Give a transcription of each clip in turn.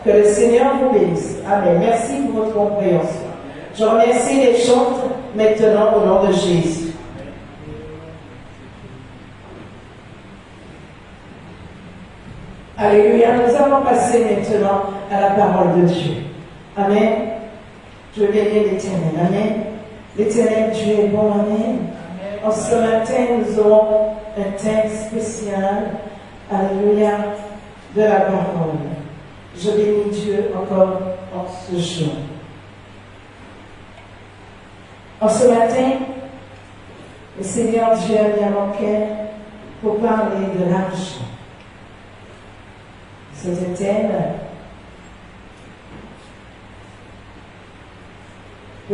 Que le Seigneur vous bénisse. Amen. Merci pour votre compréhension. Je remercie les chantres maintenant au nom de Jésus. Alléluia. Nous allons passer maintenant à la parole de Dieu. Amen. Je veux bénir l'Éternel. Amen. L'Éternel Dieu est bon. Amen. En ce matin, nous aurons un texte spécial. Alléluia. De la parole. Je bénis Dieu encore en ce jour. En ce matin, le Seigneur Dieu a mis à mon cœur pour parler de l'argent. C'est un thème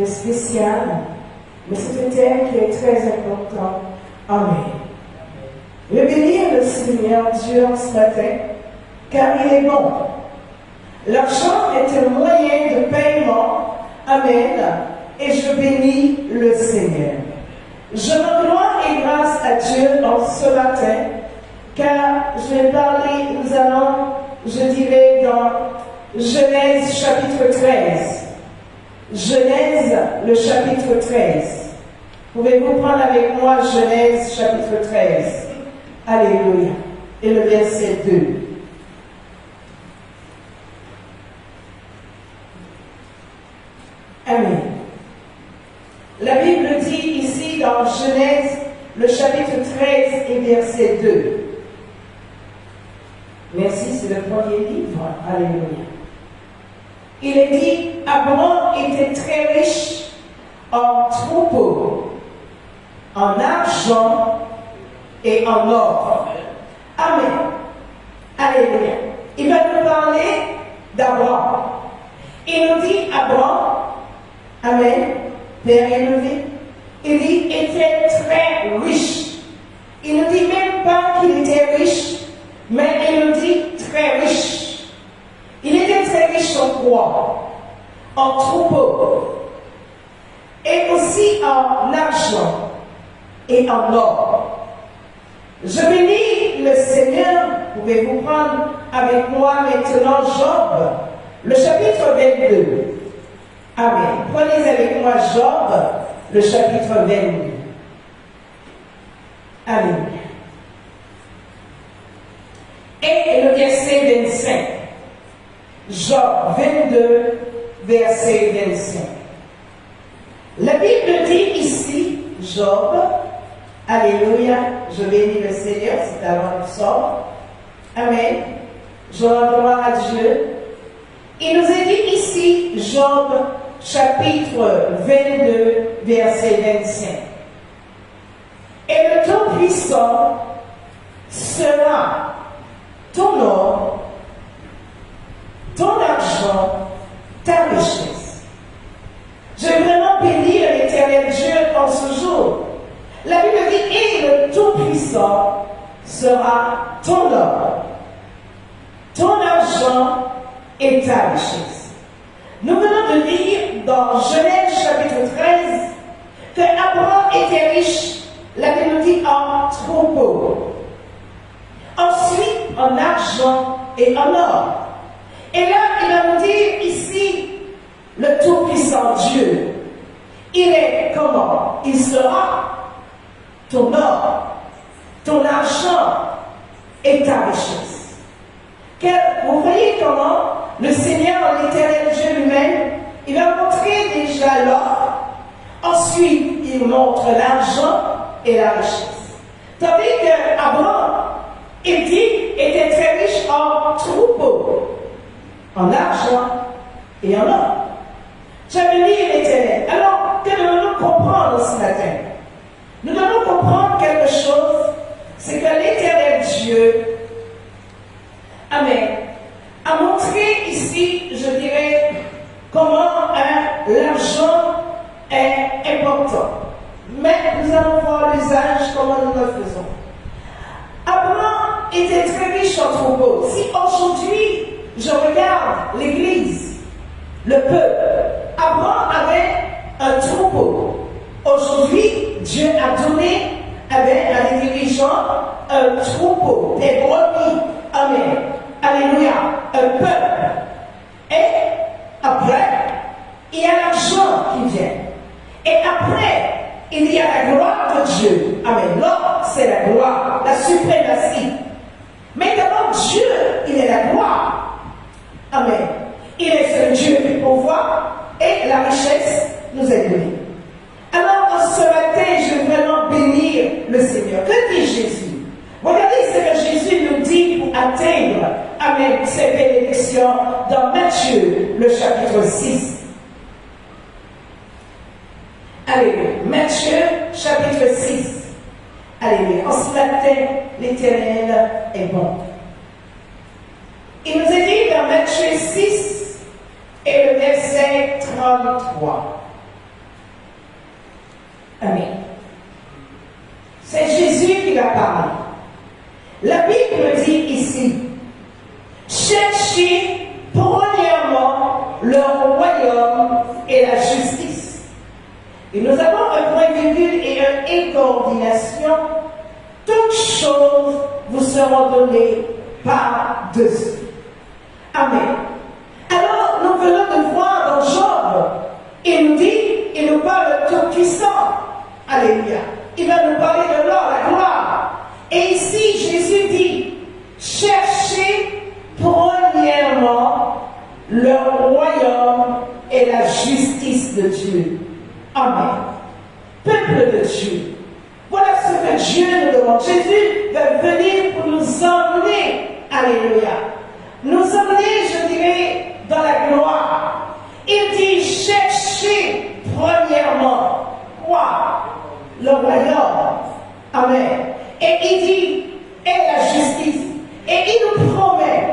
spécial, mais c'est un thème qui est très important. Amen. Je vais bénir le Seigneur Dieu en ce matin, car il est bon. L'argent est un moyen de paiement. Amen. Et je bénis le Seigneur. Je rends gloire et grâce à Dieu en ce matin, car je vais parler, nous allons, je dirais, dans Genèse chapitre 13. Genèse, le chapitre 13. Pouvez-vous prendre avec moi Genèse chapitre 13? Alléluia. Et le verset 2. Amen. La Bible dit ici dans Genèse, le chapitre 13 et verset 2. Merci, c'est le premier livre. Alléluia. Il est dit, Abraham était très riche en troupeaux, en argent et en or. Amen. Alléluia. Il va nous parler d'Abraham. Il nous dit, Abraham, Amen, Père élevé, il dit, était très riche. Il ne dit même pas qu'il était riche, mais il nous dit très riche. Il était très riche en quoi? En troupeaux, et aussi en argent et en or. Je bénis le Seigneur. Pouvez-vous prendre avec moi maintenant Job, le chapitre 22. Amen. Prenez avec moi Job, le chapitre 22. Amen. Et le verset 25. Job 22, verset 25. La Bible dit ici, Job, alléluia, je bénis le Seigneur, c'est avant le psaume. Amen. Je rends gloire à Dieu. Il nous est dit ici, Job, chapitre 22, verset 25. Et le Tout-Puissant sera ton or, ton argent, ta richesse. Je vais vraiment bénir l'Éternel Dieu en ce jour. La Bible dit, et le Tout-Puissant sera ton or, ton argent et ta richesse. Nous venons de lire dans Genèse chapitre 13 que Abraham était riche, la Bible dit en troupeau. Ensuite en argent et en or. Et là, il va nous dire ici, le Tout-Puissant Dieu, il est comment? Il sera ton or, ton argent et ta richesse. Vous voyez comment le Seigneur, l'Éternel Dieu lui-même, il va montrer déjà l'or, ensuite il montre l'argent et la richesse. Tandis qu'Abraham, il dit, était très riche en troupeaux, en argent et en or. J'avais dit l'Éternel. Alors, que devons-nous comprendre ce matin? Nous devons comprendre quelque chose, c'est que l'Éternel Dieu, Amen, a montré ici, je dirais, comment l'argent est important. Mais nous allons voir l'usage, comment nous le faisons. Abraham était très riche en troupeaux. Si aujourd'hui, je regarde l'Église, le peuple, Abraham avait un troupeau. Aujourd'hui, Dieu a donné à des dirigeants un troupeau, des brebis. Amen. Alléluia. Un peuple. Et après, il y a l'argent qui vient. Et après, il y a la gloire de Dieu. Amen. Là, c'est la gloire, la suprématie. Mais d'abord, Dieu, il est la gloire. Amen. Il est ce Dieu qui pourvoit et la richesse nous est donnée. Alors, ce matin, je veux vraiment bénir le Seigneur. Que dit Jésus? Regardez ce que Jésus nous dit pour atteindre, amen, ces bénédictions dans Matthieu, le chapitre 6. Alléluia. Matthieu, chapitre 6. Alléluia. En ce matin, l'Éternel est bon. Il nous est dit dans Matthieu 6 et le verset 33. Amen. C'est Jésus qui va parler. La Bible dit ici, cherchez premièrement le royaume et la justice. Et nous avons un point virgule et une coordination. Toutes choses vous seront données par-dessus. Amen. Alors, nous venons de voir dans Job, il nous dit, il nous parle de Tout-Puissant. Alléluia. Il va nous parler de l'or, la gloire. Et ici, Jésus dit, cherchez premièrement le royaume et la justice de Dieu. Amen. Peuple de Dieu. Voilà ce que Dieu nous demande. Jésus va venir pour nous emmener. Alléluia. Nous emmener, je dirais, dans la gloire. Il dit, cherchez premièrement quoi? Le royaume. Amen. Et il dit, et la justice. Et il nous promet,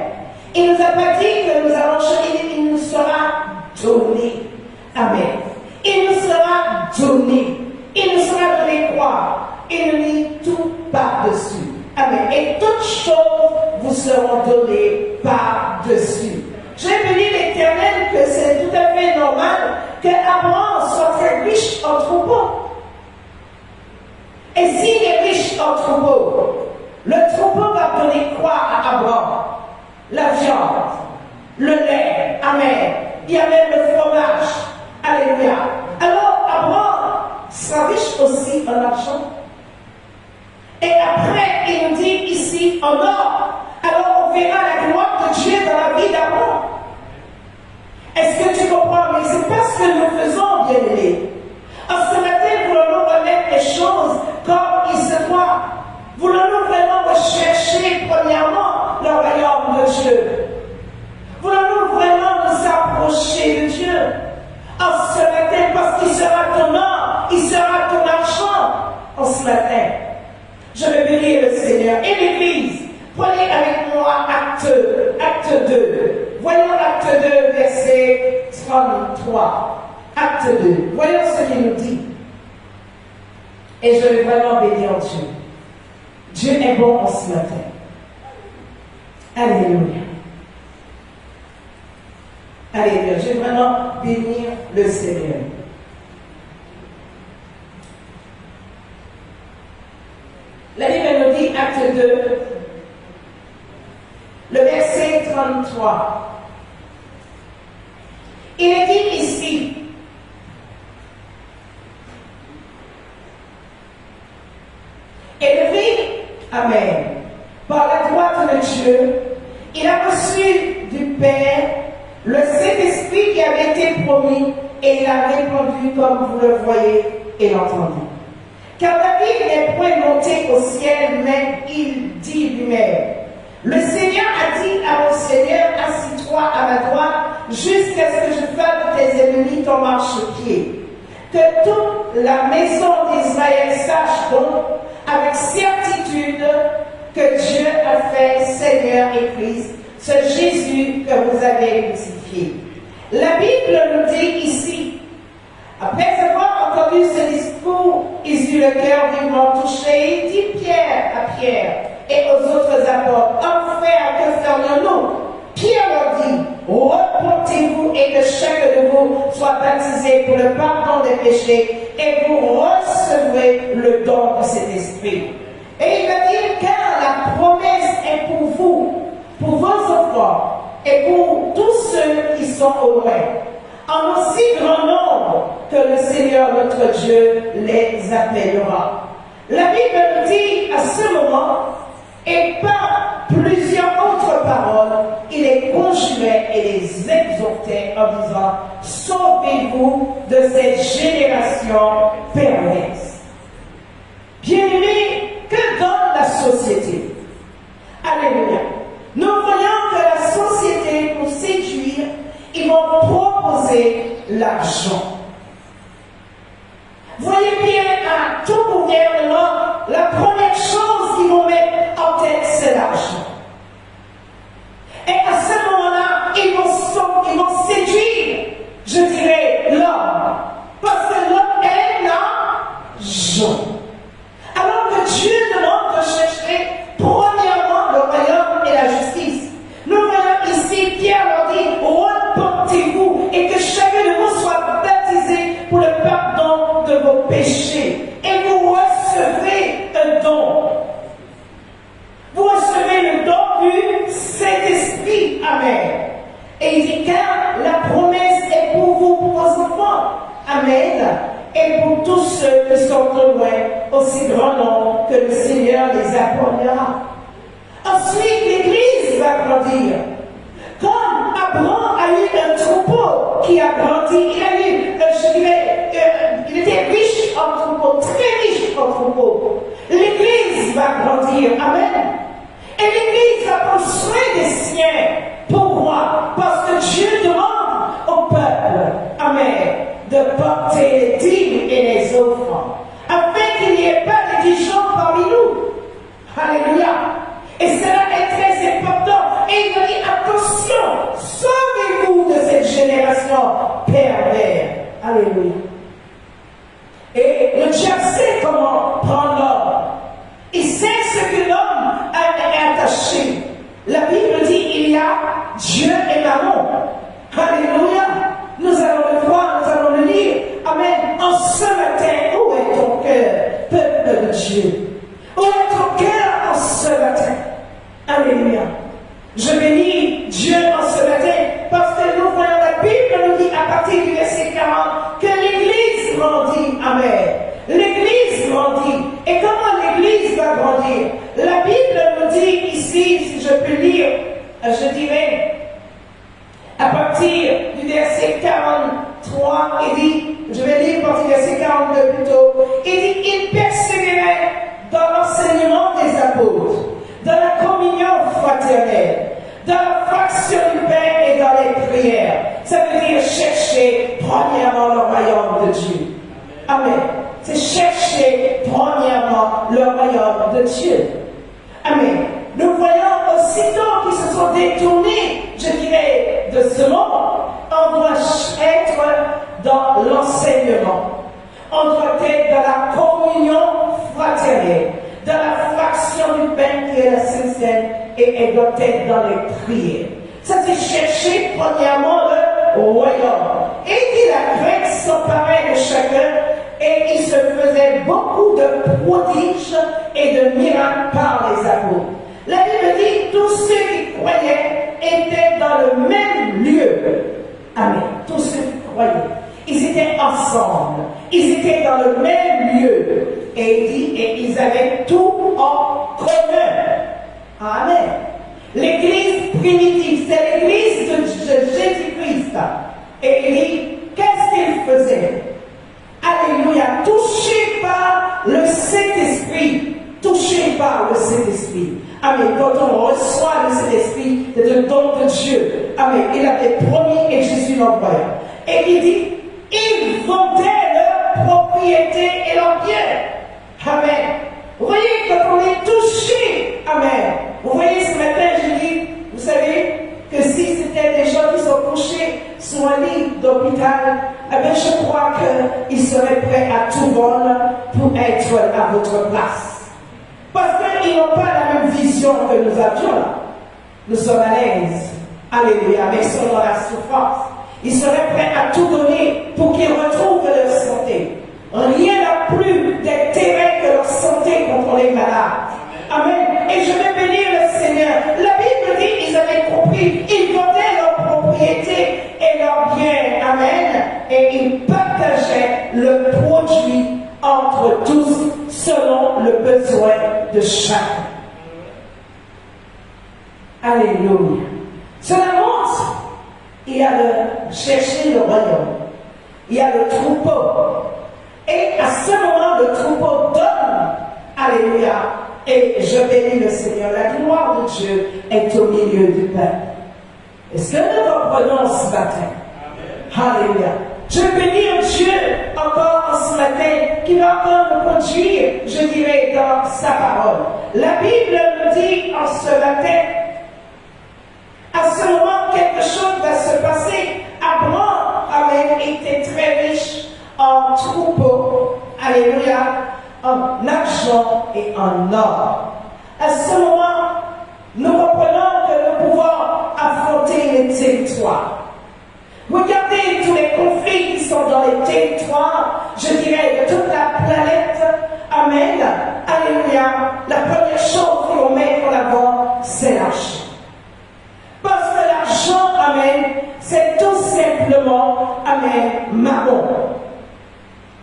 il ne nous a pas dit que nous allons chercher, il nous sera donné. Amen. Il nous sera donné. Il nous sera donné quoi? Il nous dit tout par-dessus. Amen. Et toutes choses vous seront données par-dessus. J'ai béni l'Éternel que c'est tout à fait normal qu'Abraham soit très riche en troupeaux. Et s'il est riche en troupeau, le troupeau va donner quoi à Abraham? La viande, le lait, amen. Il y a même le fromage, alléluia. Alors Abraham sera riche aussi en argent. Et après, il nous dit ici en or. Alors on verra la gloire de Dieu dans la vie d'Abraham. Est-ce que tu comprends? Mais c'est pas ce que nous faisons, bien-aimés. Je vais bénir le Seigneur. Et l'Église, prenez avec moi acte 2. Voyons acte 2, verset 33. Acte 2. Voyons ce qu'il nous dit. Et je vais vraiment bénir Dieu. Dieu est bon en ce matin. Alléluia. Alléluia. Je vais vraiment bénir le Seigneur. La Bible nous dit, acte 2, le verset 33. Il est dit ici, élevé, amen, par la droite de Dieu, il a reçu du Père le Saint-Esprit qui avait été promis et il a répondu comme vous le voyez et l'entendez. Car David n'est point monté au ciel, mais il dit lui-même, le Seigneur a dit à mon Seigneur, assis-toi à ma droite, jusqu'à ce que je fasse de tes ennemis ton marchepied. Que toute la maison d'Israël sache donc, avec certitude, que Dieu a fait Seigneur et Christ, ce Jésus que vous avez crucifié. La Bible nous dit ici, après avoir entendu ce discours, ils eurent le cœur vivement touché. Il dit Pierre à Pierre et aux autres apôtres, enfin, que ferions-nous? Pierre leur dit, repentez-vous et que chacun de vous soit baptisé pour le pardon des péchés et vous recevrez le don de cet esprit. Et il va dire, car la promesse est pour vous, pour vos enfants et pour tous ceux qui sont au loin, en aussi grand nombre que le Seigneur notre Dieu les appellera. La Bible nous dit à ce moment, et par plusieurs autres paroles, il les conjurait et les exhortait en disant, sauvez-vous de cette génération perverse. Bien-aimés, que donne la société? Alléluia. Nous voyons que la société, pour séduire, ils vont proposer l'argent. Voyez bien, à tout gouvernement, la première chose qu'ils vont mettre en tête, c'est l'argent. Et à ce moment-là, ils vont séduire, je dirais, l'homme. Parce que l'homme est l'argent. Alors que Dieu demande de chercher premièrement le royaume et la justice. Nous voyons ici, Pierre leur dit, repentez-vous et que chacun de vous soit baptisé pour le pardon de vos péchés. Et vous recevrez un don. Vous recevez le don du Saint-Esprit. Amen. Et il dit, car la promesse est pour vous, pour vos enfants. Amen. Et pour tous ceux qui sont au loin, aussi grand nombre que le Seigneur les appellera. Ensuite, l'Église va grandir. Comme Abraham a eu un troupeau qui a grandi, il était riche en troupeau, très riche en troupeau. L'Église va grandir. Amen. Et l'Église va prendre soin des siens. Pourquoi? Parce que Dieu demande au peuple, amen, de porter les dîmes et les offrandes, afin qu'il n'y ait pas d'indigents parmi nous. Alléluia. Et cela est très important. Et il dit, attention, sauvez-vous de cette génération perverse. Alléluia. Et le diable sait comment prendre l'homme. Il sait ce que l'homme est attaché. La Bible dit, il y a Dieu et Mammon. Alléluia. Nous allons le voir, nous allons le lire. Amen. En ce matin, où est ton cœur, peuple de Dieu? Où est ton cœur en ce matin? Alléluia. Je bénis Dieu en ce matin parce que nous voyons la Bible nous dit à partir du verset 40 que l'Église grandit. Amen. L'Église grandit. Et comment l'Église va grandir? La Bible nous dit ici, si je peux lire, je dirais, à partir du verset 43, il dit, je vais lire à partir du verset 42 plutôt, il dit, il persévérait dans l'enseignement des apôtres, dans la communion fraternelle, dans la fraction du pain et dans les prières. Ça veut dire chercher premièrement le royaume de Dieu. Amen. C'est chercher premièrement le royaume de Dieu. Amen. Nous voyons aussitôt qu'ils se sont détournés, je dirais, de ce monde. On doit être dans l'enseignement. On doit être dans la communion fraternelle, dans la fraction du pain qui est la Sainte Seine, et elle doit être dans les prières. Ça, c'est chercher premièrement le royaume. Et dit la Grèce s'emparait de chacun, et il se faisait beaucoup de prodiges et de miracles par les apôtres. La Bible dit tous ceux qui croyaient étaient dans le même lieu. Amen. Tous ceux qui croyaient. Ils étaient ensemble. Ils étaient dans le même lieu. Et il dit, et ils avaient tout en commun. Amen. L'église primitive, c'est l'église de Jésus-Christ. Et il dit, qu'est-ce qu'il faisait? Alléluia. Touché par le Saint-Esprit. Touché par le Saint-Esprit. Amen. Quand on reçoit le Saint-Esprit, c'est le don de Dieu. Amen. Il avait promis et Jésus l'envoya. Et il dit, ils vendaient leurs propriétés et leurs biens. Amen. Vous voyez, quand on est touché, amen. Vous voyez, ce matin, je dis, vous savez, que si c'était des gens qui sont couchés sur un lit d'hôpital, eh bien, je crois qu'ils seraient prêts à tout vendre pour être à votre place. Parce qu'ils n'ont pas la même vision que nous avions là. Nous sommes à l'aise. Alléluia. Mais ils sont dans la souffrance. Ils seraient prêts à tout donner pour qu'ils retrouvent leur santé. Rien n'a plus d'intérêt que leur santé quand on est malade. Amen. Et je vais bénir le Seigneur. La Bible dit qu'ils avaient compris. Ils vendaient leurs propriétés et leurs biens. Amen. Et ils partageaient le produit entre tous selon le besoin de chacun. Alléluia. Cela montre, il y a le chercher le royaume. Il y a le troupeau. Et à ce moment, le troupeau donne. Alléluia. Et je bénis le Seigneur. La gloire de Dieu est au milieu du peuple. Est-ce que nous comprenons ce matin? Alléluia. Je bénis Dieu encore ce matin qui va encore nous conduire, je dirais, dans sa parole. La Bible nous dit en ce matin, à ce moment, quelque chose va se passer. Abraham, amen, était très riche en troupeaux, alléluia, en argent et en or. À ce moment, nous comprenons que nous pouvons affronter les territoires. Regardez tous les conflits qui sont dans les territoires, je dirais, de toute la planète. Amen. Alléluia. La première chose qu'on met en avant, c'est l'argent. Parce que l'argent, amen, c'est tout simplement, amen, mammon.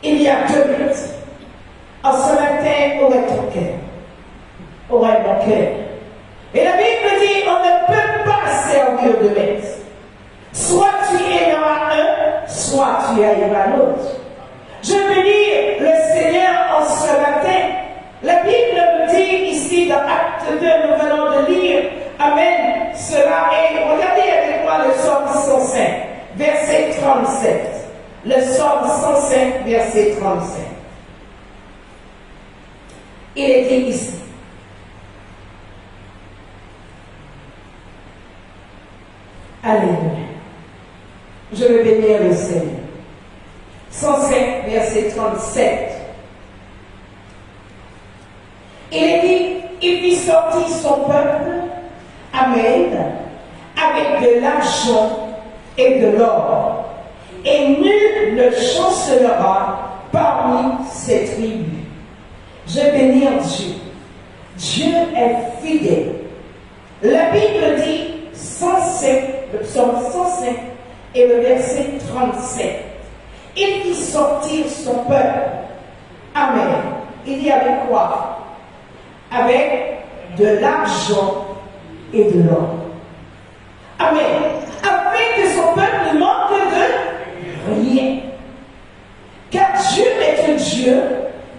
Il y a 2 minutes. En ce matin, où est ton cœur? Où est mon cœur? Et la Bible dit, on ne peut pas servir 2 maîtres. Soit tu aimeras un, soit tu aimeras l'autre. Je bénis le Seigneur en ce matin. La Bible nous dit ici dans Acte 2, nous venons de lire, amen, cela est, regardez avec moi le psaume 105, verset 37. Le psaume 105, verset 35. Il est dit ici. Alléluia. Je veux bénir le Seigneur. 105, verset 37. Il est dit, il fit sortir son peuple, amen, avec de l'argent et de l'or. Et nul ne chancellera parmi ses tribus. Je bénis Dieu. Dieu est fidèle. La Bible dit 105, le psaume 105 et le verset 37. Il fit sortir son peuple. Amen. Il y avait quoi? Avec de l'argent et de l'or. Amen. Afin que son peuple ne manque de rien. Car Dieu est un Dieu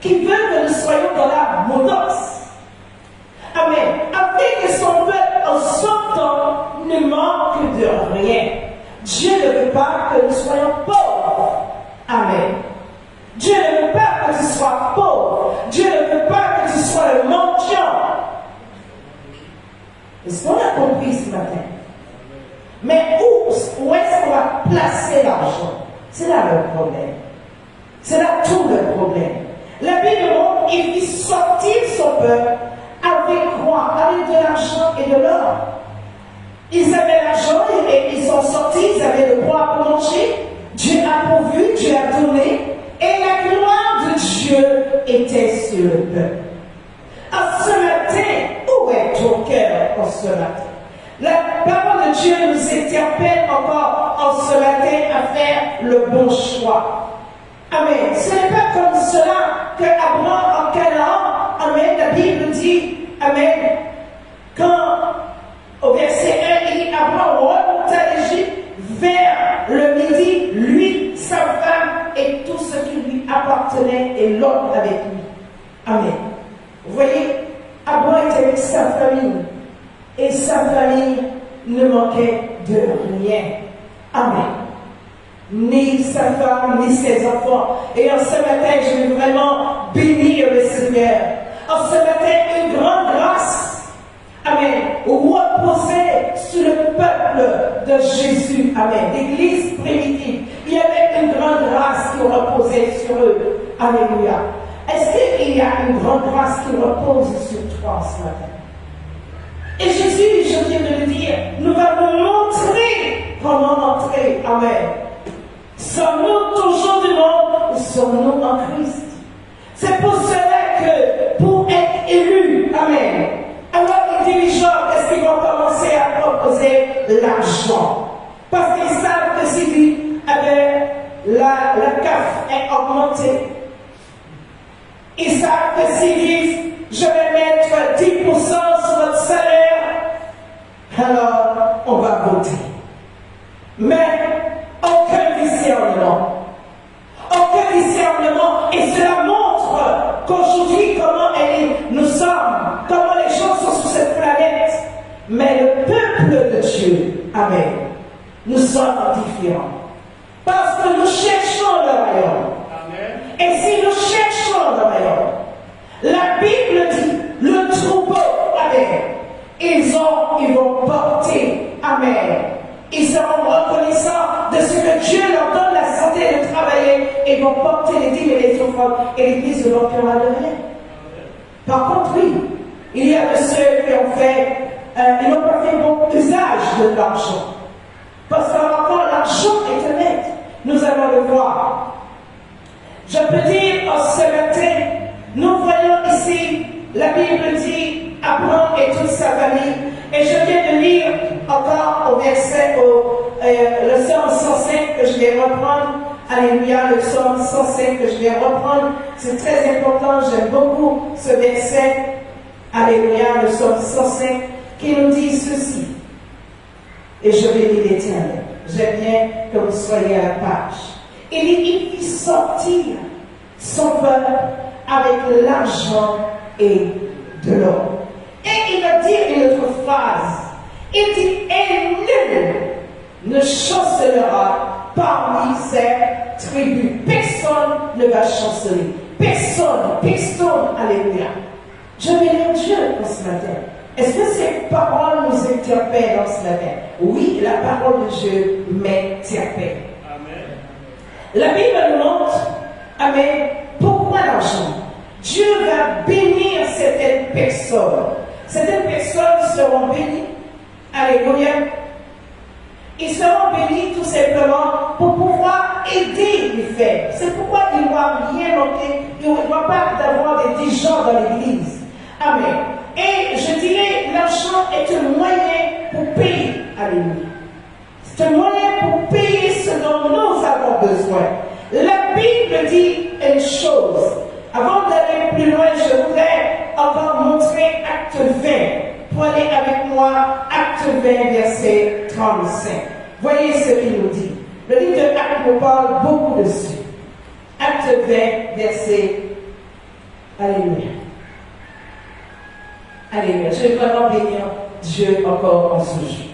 qui veut que nous soyons dans l'abondance. Amen. Afin que son peuple en sortant ne manque de rien. Dieu ne veut pas que nous soyons pauvres. Amen. Dieu ne veut pas que tu sois pauvre. Dieu ne veut pas que tu sois le mendiant. tout le problème. La Bible montre qu'il fit sortir son peuple avec quoi? Avec de l'argent et de l'or. Ils avaient l'argent et ils sont sortis, ils avaient le droit pour manger. Dieu a pourvu, Dieu a donné, et la gloire de Dieu était sur le peuple. En ce matin, où est ton cœur en ce matin? La parole de Dieu nous interpelle encore en ce matin à faire le bon choix. Amen. Ce n'est pas comme cela que Abraham en Canaan, amen, la Bible dit, amen, quand au verset 1, il dit Abraham remonta l'Égypte vers le midi, lui, sa femme et tout ce qui lui appartenait et l'homme avec lui. Amen. Vous voyez, Abraham était avec sa famille et sa famille ne manquait de rien. Amen. Ni sa femme, ni ses enfants. Et en ce matin, je veux vraiment bénir le Seigneur. En ce matin, une grande grâce, amen, reposait sur le peuple de Jésus, amen, l'église primitive. Il y avait une grande grâce qui reposait sur eux. Alléluia. Est-ce qu'il y a une grande grâce qui repose sur toi ce matin? Et Jésus, je viens de le dire, nous va nous montrer comment entrer. Amen. Sommes-nous toujours du monde ou sommes-nous en Christ? C'est pour cela que, pour être élu, amen, alors les dirigeants, est-ce qu'ils vont commencer à proposer l'argent? Parce qu'ils savent que si la CAF est augmentée, ils savent que s'ils disent, je vais mettre 10% sur votre salaire, alors on va voter. Mais aucun discernement. Aucun discernement. Et cela montre qu'aujourd'hui, nous sommes, comment les gens sont sur cette planète. Mais le peuple de Dieu, amen, nous sommes différents. Parce que nous cherchons le royaume. Et si nous cherchons le royaume, la Bible dit, le troupeau, amen, ils vont porter, amen. Ils seront reconnaissants de ce que Dieu leur donne la santé de travailler et vont porter les dîmes et les offrandes et l'Église ne manquera de rien. Par contre, oui, il y a de ceux qui ont fait, ils n'ont pas fait bon usage de l'argent. Parce qu'encore l'argent est honnête. Nous allons le voir. Je peux dire en ce matin, nous voyons ici, la Bible dit, Abraham et toute sa famille. Et je viens de lire encore au verset, le psaume 105 que je vais reprendre. Alléluia, le psaume 105 que je vais reprendre. C'est très important, j'aime beaucoup ce verset. Alléluia, le psaume 105 qui nous dit ceci. Et je bénis l'Éternel. J'aime bien que vous soyez à la page. Il fit sortir son peuple avec l'argent et de l'or. Et il va dire une autre phrase. Il dit, et nul ne chancelera parmi ces tribus. Personne ne va chanceler. Personne, alléluia. Je bénis Dieu en ce matin. Est-ce que ces paroles nous interpellent en ce matin? Oui, la parole de Dieu m'interpelle. Amen. La Bible nous montre, amen, pourquoi l'argent? Dieu va bénir certaines personnes. Certaines personnes seront bénies. Alléluia. Ils seront bénis tout simplement pour pouvoir aider les faibles. C'est pourquoi il ne doit rien manquer. Il ne doit pas avoir des diligents dans l'église. Amen. Et je dirais, l'argent est un moyen pour payer. Alléluia. C'est un moyen pour payer ce dont nous avons besoin. La Bible dit une chose. Avant d'aller plus loin, je voudrais encore montrer Acte 20. Pour aller avec moi, Acte 20, verset 35. Voyez ce qu'il nous dit. Le livre de Acte nous parle beaucoup dessus. Acte 20, verset. Alléluia. Alléluia. Je vais vraiment bénir Dieu encore en ce jour.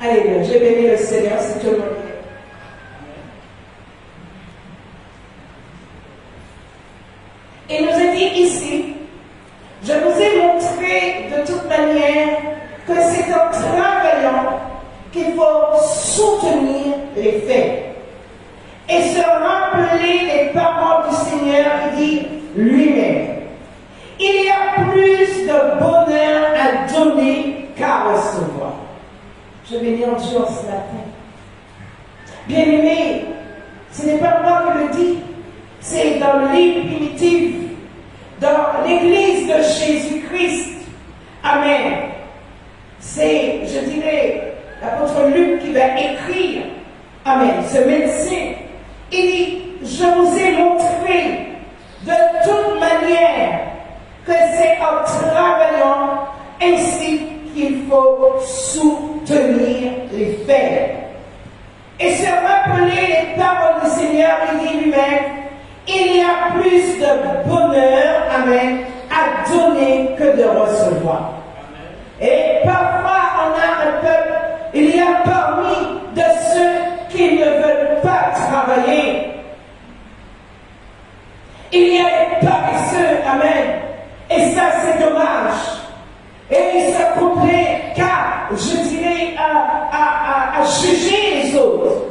Alléluia. Je bénis le Seigneur si tout le monde est. Il nous est dit ici, je vous ai montré de toute manière que c'est en travaillant qu'il faut soutenir les faits. Et se rappeler les paroles du Seigneur qui dit lui-même. Il y a plus de bonheur à donner qu'à recevoir. Je vais lire Dieu ce matin. Bien-aimés, ce n'est pas moi qui le dis, c'est dans le livre primitif, dans l'église de Jésus-Christ. Amen. C'est, je dirais, l'apôtre Luc qui va écrire. Amen. Ce médecin, il dit, je vous ai montré de toute manière que c'est en travaillant ainsi qu'il faut soutenir les faits. Et se rappeler les paroles du Seigneur, il dit lui-même, il y a plus de bonheur, amen, à donner que de recevoir. Et parfois, on a un peuple, il y a parmi de ceux qui ne veulent pas travailler. Il y a des paresseux, amen. Et ça, c'est dommage. Et ils se complaisent car, je dirais, à juger les autres.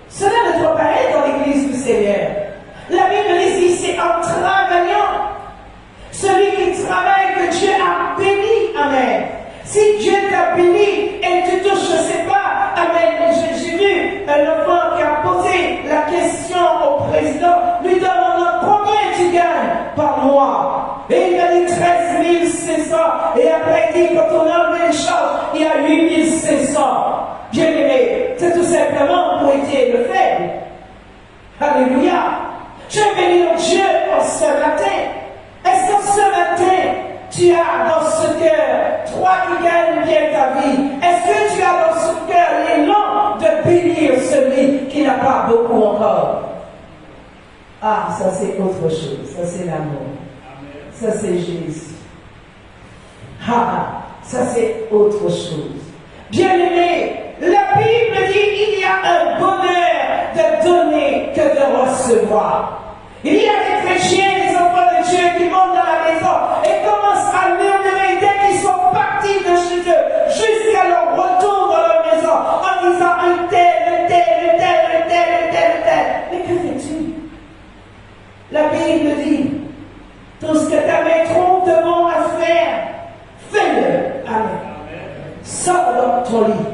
Cela ne doit pas être dans l'église du Seigneur. La Bible dit, c'est en travaillant. Celui qui travaille que Dieu a béni, amen. Si Dieu t'a béni et tu touches, je ne sais pas, amen. J'ai vu l'enfant qui a posé la question au président, lui demandant combien tu gagnes par mois. Et il a dit 13 500. Et après il dit, quand on a enlevé les charges, il y a 8 500. Bien aimé, c'est tout simplement pour aider le faible. Alléluia. Je vais bénir Dieu en ce matin. Est-ce que ce matin, tu as dans ce cœur, toi qui gagnes bien ta vie, est-ce que tu as dans ce cœur l'élan de bénir celui qui n'a pas beaucoup encore? Ah, ça c'est autre chose, ça c'est l'amour. Ça c'est Jésus. Ah, ça c'est autre chose. Bien-aimé, la Bible dit qu'il y a un bonheur de donner que de recevoir. Il y a des chrétiens, des enfants de Dieu qui montent dans la maison et commencent à murmurer dès qu'ils sont partis de chez eux jusqu'à leur retour dans leur maison en disant un tel. Mais que fais-tu? La Bible dit, tout ce que ta main trouve de bon à faire, fais-le. Amen. Sors dans ton lit.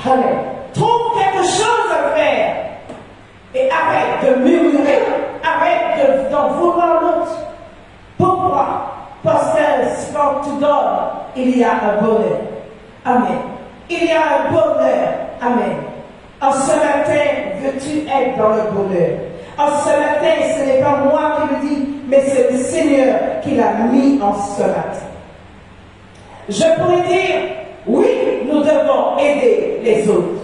Amen. Trouve quelque chose à faire. Et arrête de murmurer. Arrête d'en vouloir l'autre. Pourquoi? Parce que quand tu donnes, il y a un bonheur. Amen. Il y a un bonheur. Amen. En ce matin, veux-tu être dans le bonheur? En ce matin, ce n'est pas moi qui le dis, mais c'est le Seigneur qui l'a mis en ce matin. Je pourrais dire, oui, nous devons aider les autres.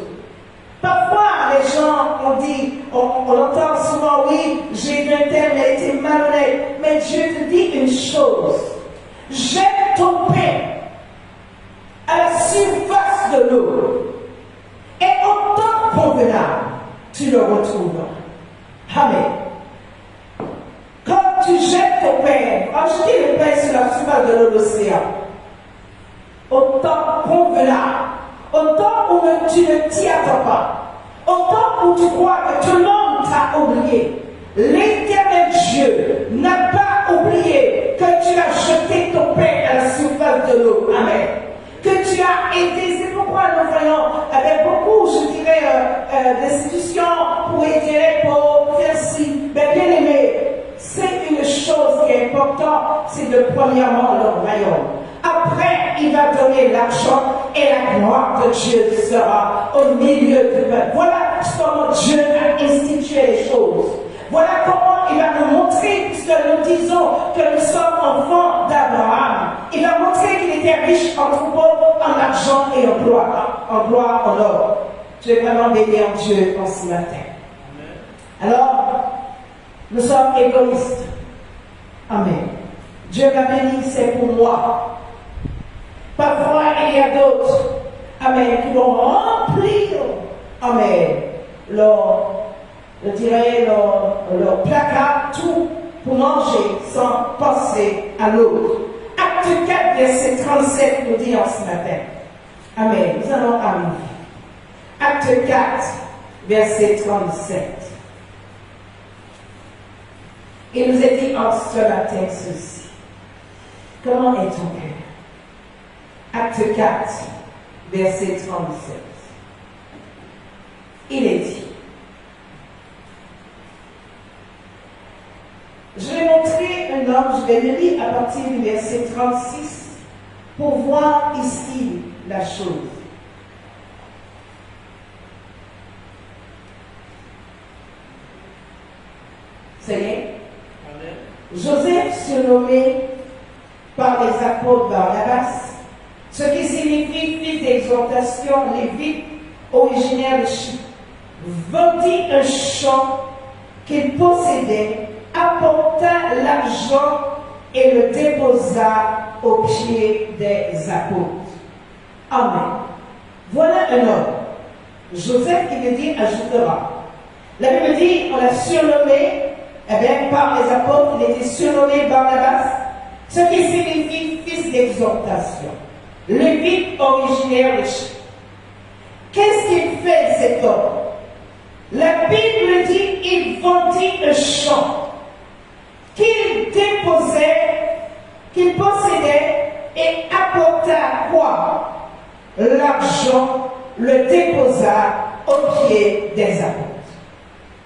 Parfois, les gens ont dit, on entend souvent, oui, j'ai vu un tel, mais été malhonnête. Mais Dieu te dit une chose, jette ton pain à la surface de l'eau, et au temps convenable, tu le retrouveras. Amen. Quand tu jettes ton pain, ajoutez le pain sur la surface de l'eau de l'océan, au temps convenable, au temps où tu ne t'y attends pas, au temps où tu crois que tout le monde t'a oublié, l'Éternel Dieu n'a pas oublié que tu as jeté ton pain à la surface de l'eau. Amen. Que tu as aidé. C'est pourquoi nous voyons avec beaucoup, je dirais, d'institutions pour aider, pour faire ci. Mais bien aimé, c'est une chose qui est importante, c'est de premièrement le royaume. Après, il va donner l'argent et la gloire de Dieu sera au milieu du peuple. Voilà comment Dieu a institué les choses. Voilà comment il va nous montrer, puisque nous disons que nous sommes enfants d'Abraham. Il va montrer qu'il était riche en troupeaux, en argent et en gloire, en or. Je vais vraiment bénir Dieu en ce matin. Alors, nous sommes égoïstes. Amen. Dieu m'a béni, c'est pour moi. Parfois, il y a d'autres, amen, qui vont remplir, amen, leur placard, tout pour manger sans penser à l'autre. Acte 4, verset 37 nous dit en ce matin. Amen. Nous allons arriver. Acte 4, verset 37. Il nous est dit en ce matin ceci. Comment est ton cœur? Acte 4, verset 37. Il est dit. Je vais montrer un homme, je vais le lire à partir du verset 36 pour voir ici la chose. Ça y est? Amen. Joseph, surnommé par les apôtres Barnabas, ce qui signifie fils d'exhortation, lévite, originaire de Chypre, vendit un champ qu'il possédait, apporta l'argent et le déposa aux pieds des apôtres. Amen. Voilà un homme. Joseph, qui veut dire ajoutera. La Bible dit, on l'a surnommé, par les apôtres, il était surnommé Barnabas, ce qui signifie fils d'exhortation. Lévite originaire de Chypre. Qu'est-ce qu'il fait cet homme? La Bible dit il vendit un champ qu'il déposait, qu'il possédait et apporta quoi? L'argent, le déposa aux pieds des apôtres.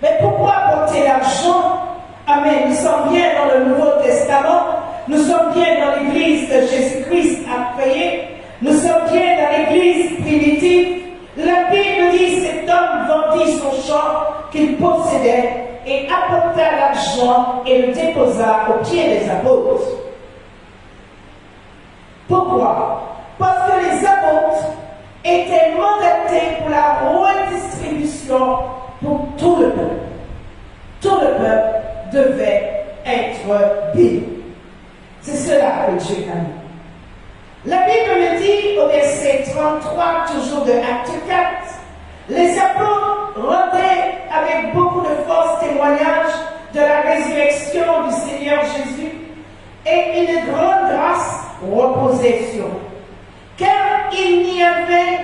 Mais pourquoi apporter l'argent? Amen. Nous sommes bien dans le Nouveau Testament, nous sommes bien dans l'église de Jésus-Christ à prier, nous sommes bien dans l'église primitive. La Bible dit cet homme vendit son champ qu'il possédait et apporta l'argent et le déposa aux pieds des apôtres. Pourquoi? Parce que les apôtres étaient mandatés pour la redistribution pour tout le peuple. Tout le peuple devait être béni. C'est cela que Dieu a mis. La Bible me dit au verset 33, toujours de Acte 4, les apôtres rendaient avec beaucoup de force témoignage de la résurrection du Seigneur Jésus et une grande grâce reposait sur eux. Car il n'y avait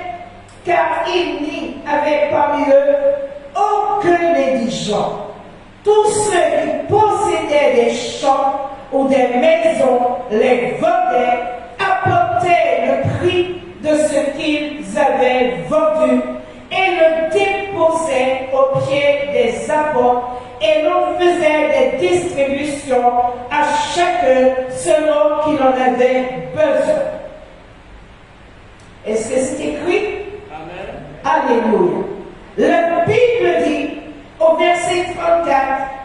parmi eux aucun indigent. Tous ceux qui possédaient des champs ou des maisons les vendaient, apportaient le prix de ce qu'ils avaient vendu et le déposaient aux pieds des apôtres et l'on faisait des distributions à chacun selon qu'il en avait besoin. Est-ce que c'est écrit? Amen. Alléluia. La Bible dit au verset 34,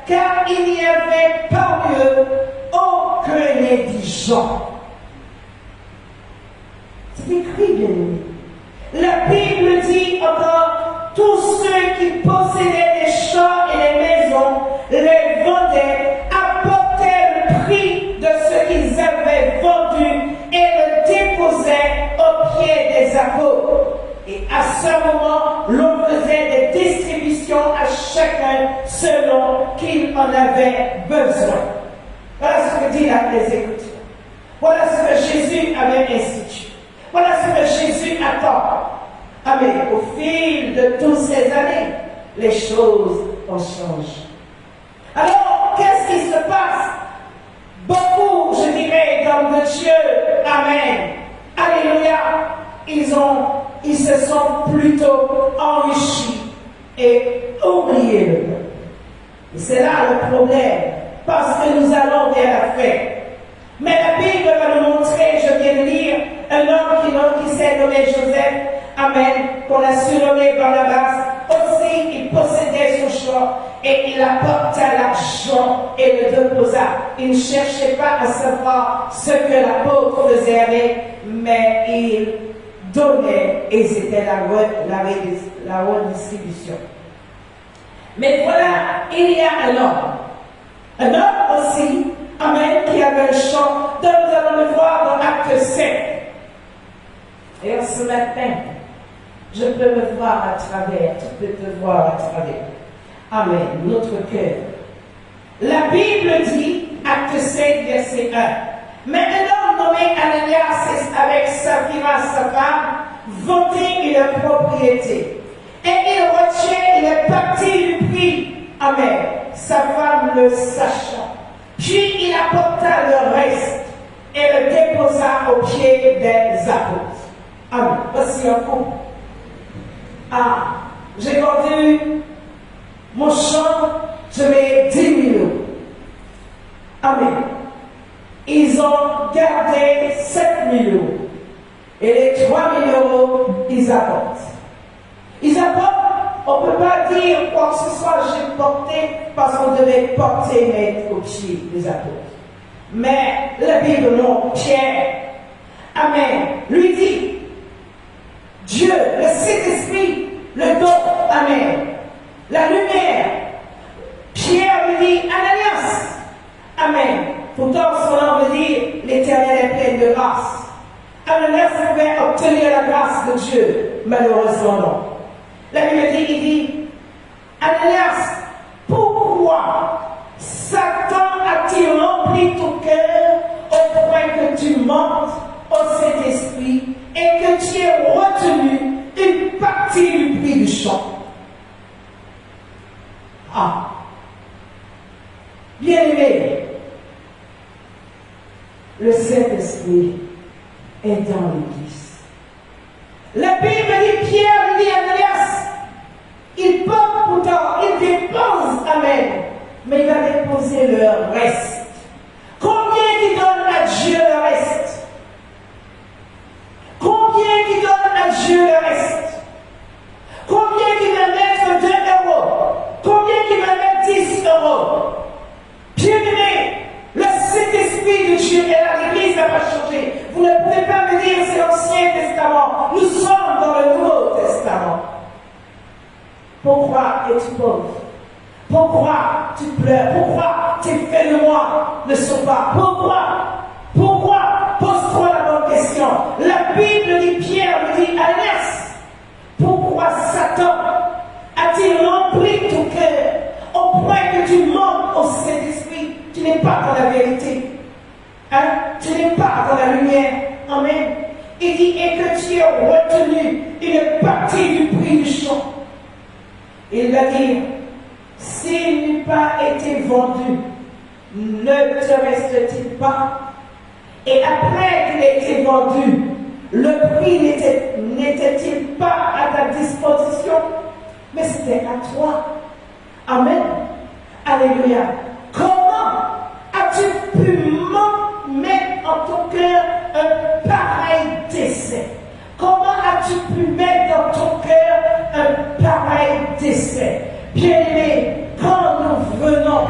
car il n'y avait parmi eux aucun indigent. C'est écrit, bien aimé. La Bible dit encore, tous ceux qui possédaient des champs et des maisons les vendaient, apportaient le prix de ce qu'ils avaient vendu et le déposaient aux pieds des apôtres. Et à ce moment, l'on faisait des distributions à chacun selon qu'il en avait besoin. Voilà ce que dit les Écritures. Voilà ce que Jésus avait institué. Voilà ce que Jésus attend. Amen. Au fil de toutes ces années, les choses ont changé. Alors, qu'est-ce qui se passe? Beaucoup, je dirais, d'hommes de Dieu, amen, alléluia, ils se sont plutôt enrichis et oubliés le peuple. Et c'est là le problème, parce que nous allons vers la fin. Mais la Bible va nous montrer, je viens de lire, un homme qui s'est nommé Joseph, amen, qu'on a surnommé Barnabas. Aussi, il possédait son champ et il apporta l'argent et le déposa. Il ne cherchait pas à savoir ce que l'apôtre faisait avec, mais il donnait et c'était la redistribution. Mais voilà, il y a un homme aussi, amen, qui avait un champ, dont nous allons le voir dans Acte 5. Et ce matin, je peux me voir à travers, tu peux te voir à travers. Amen, notre cœur. La Bible dit, Acte 5, verset 1, mais un homme nommé Ananias avec Saphiras sa femme, vanter une propriété. Et il retient une partie du prix. Amen. Sa femme le sachant. Puis il apporta le reste et le déposa aux pieds des apôtres. Amen. Voici un coup. Ah, j'ai vendu mon champ, je mets 10 000 €. Amen. Ils ont gardé 7 000 €. Et les 3 000 €, ils apportent. Ils apportent, on ne peut pas dire quoi que ce soit, j'ai porté, parce qu'on devait porter, mettre au pied des apôtres. Mais la Bible, non, Pierre, Amen, lui dit, Dieu, le Saint-Esprit, le don, Amen, la lumière. Pierre lui dit, Ananias, Amen. Pourtant, son nom veut dire, l'Éternel est plein de grâce. Ananias pouvait obtenir la grâce de Dieu, malheureusement non. La Bible dit, il dit, Ananias, pourquoi Satan a-t-il rempli ton cœur au point que tu mentes au Saint-Esprit et que tu aies retenu une partie du prix du champ? Ah, bien-aimé, le Saint-Esprit est dans l'Église. La Bible dit, Pierre dit, Ananias, il porte pourtant, il dépense, Amen, mais il va déposer le reste. Combien qui donne à Dieu le reste? Combien qui donne à Dieu le reste? Combien qui va mettre 2 €? Combien qui va mettre 10 €? Bien-aimé, le Saint-Esprit de Dieu est là, l'Église n'a pas changé. Vous ne pouvez pas me dire c'est l'Ancien Testament. Nous sommes dans le Nouveau Testament. Pourquoi es-tu pauvre? Pourquoi tu pleures? Pourquoi tes faits de moi ne sont pas? Pourquoi? Pose-toi la bonne question. La Bible dit, Pierre me dit, Ananias, pourquoi Satan a-t-il rempli ton cœur au point que tu mentes au Saint-Esprit? Tu n'es pas dans la vérité. Hein? Tu n'es pas dans la lumière. Amen. Il dit, et que tu aies retenu une partie du prix du champ. Il va dire, s'il n'eût pas été vendu, ne te reste-t-il pas? Et après qu'il ait été vendu, le prix n'était-il pas à ta disposition? Mais c'était à toi. Amen. Alléluia. Comment as-tu pu mettre en ton cœur un pareil décès? Comment as-tu pu mettre dans ton cœur un pareil décès? Bien-aimé, quand nous venons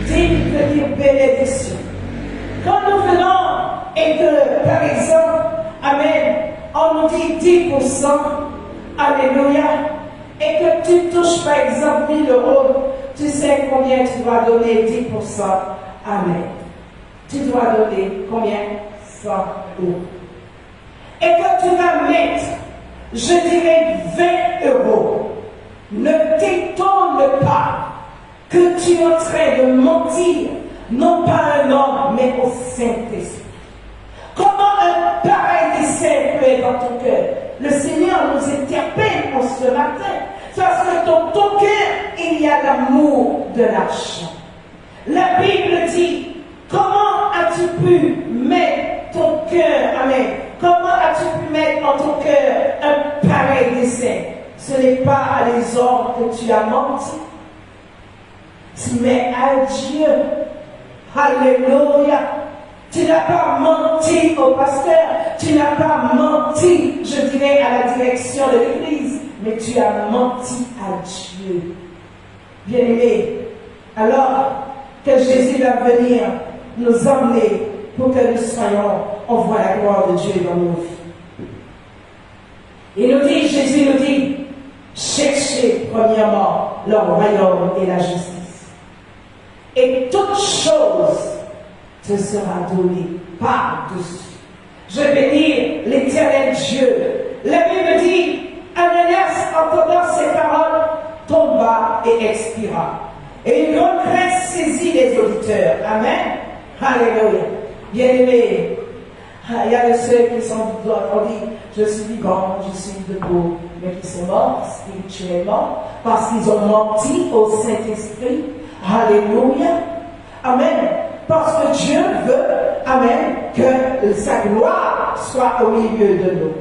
dire bénédiction, quand nous venons et que, par exemple, Amen, on nous dit 10%, Alléluia, et que tu touches par exemple 1 000 €, tu sais combien tu dois donner 10%, Amen. Tu dois donner combien? 100 €. Et que tu vas mettre, je dirais 20 €. Ne t'étonne pas que tu es en train de mentir, non pas à un homme, mais au Saint-Esprit. Comment un pareil décès peut être dans ton cœur? Le Seigneur nous interpelle en ce matin, parce que dans ton cœur, il y a l'amour de l'argent. La Bible dit, comment as-tu pu mettre ton cœur, Amen, comment as-tu pu mettre dans ton cœur un pareil décès? Ce n'est pas à les hommes que tu as menti, mais à Dieu. Alléluia. Tu n'as pas menti au pasteur, tu n'as pas menti, je dirais, à la direction de l'Église, mais tu as menti à Dieu. Bien-aimé, alors que Jésus va venir nous emmener pour que nous soyons, on voit la gloire de Dieu dans nos vies. Il nous dit, Jésus nous dit, cherchez premièrement le royaume et la justice. Et toute chose te sera donnée par-dessus. Je vais dire l'Éternel Dieu. La Bible dit, Ananias, entendant ces paroles, tomba et expira. Et une grande crainte saisit les auditeurs. Amen. Alléluia. Bien-aimés, Il y a ceux qui sont, on dit, je suis vivant, je suis debout, mais qui sont morts spirituellement parce qu'ils ont menti au Saint-Esprit. Alléluia. Amen. Parce que Dieu veut, amen, que sa gloire soit au milieu de nous.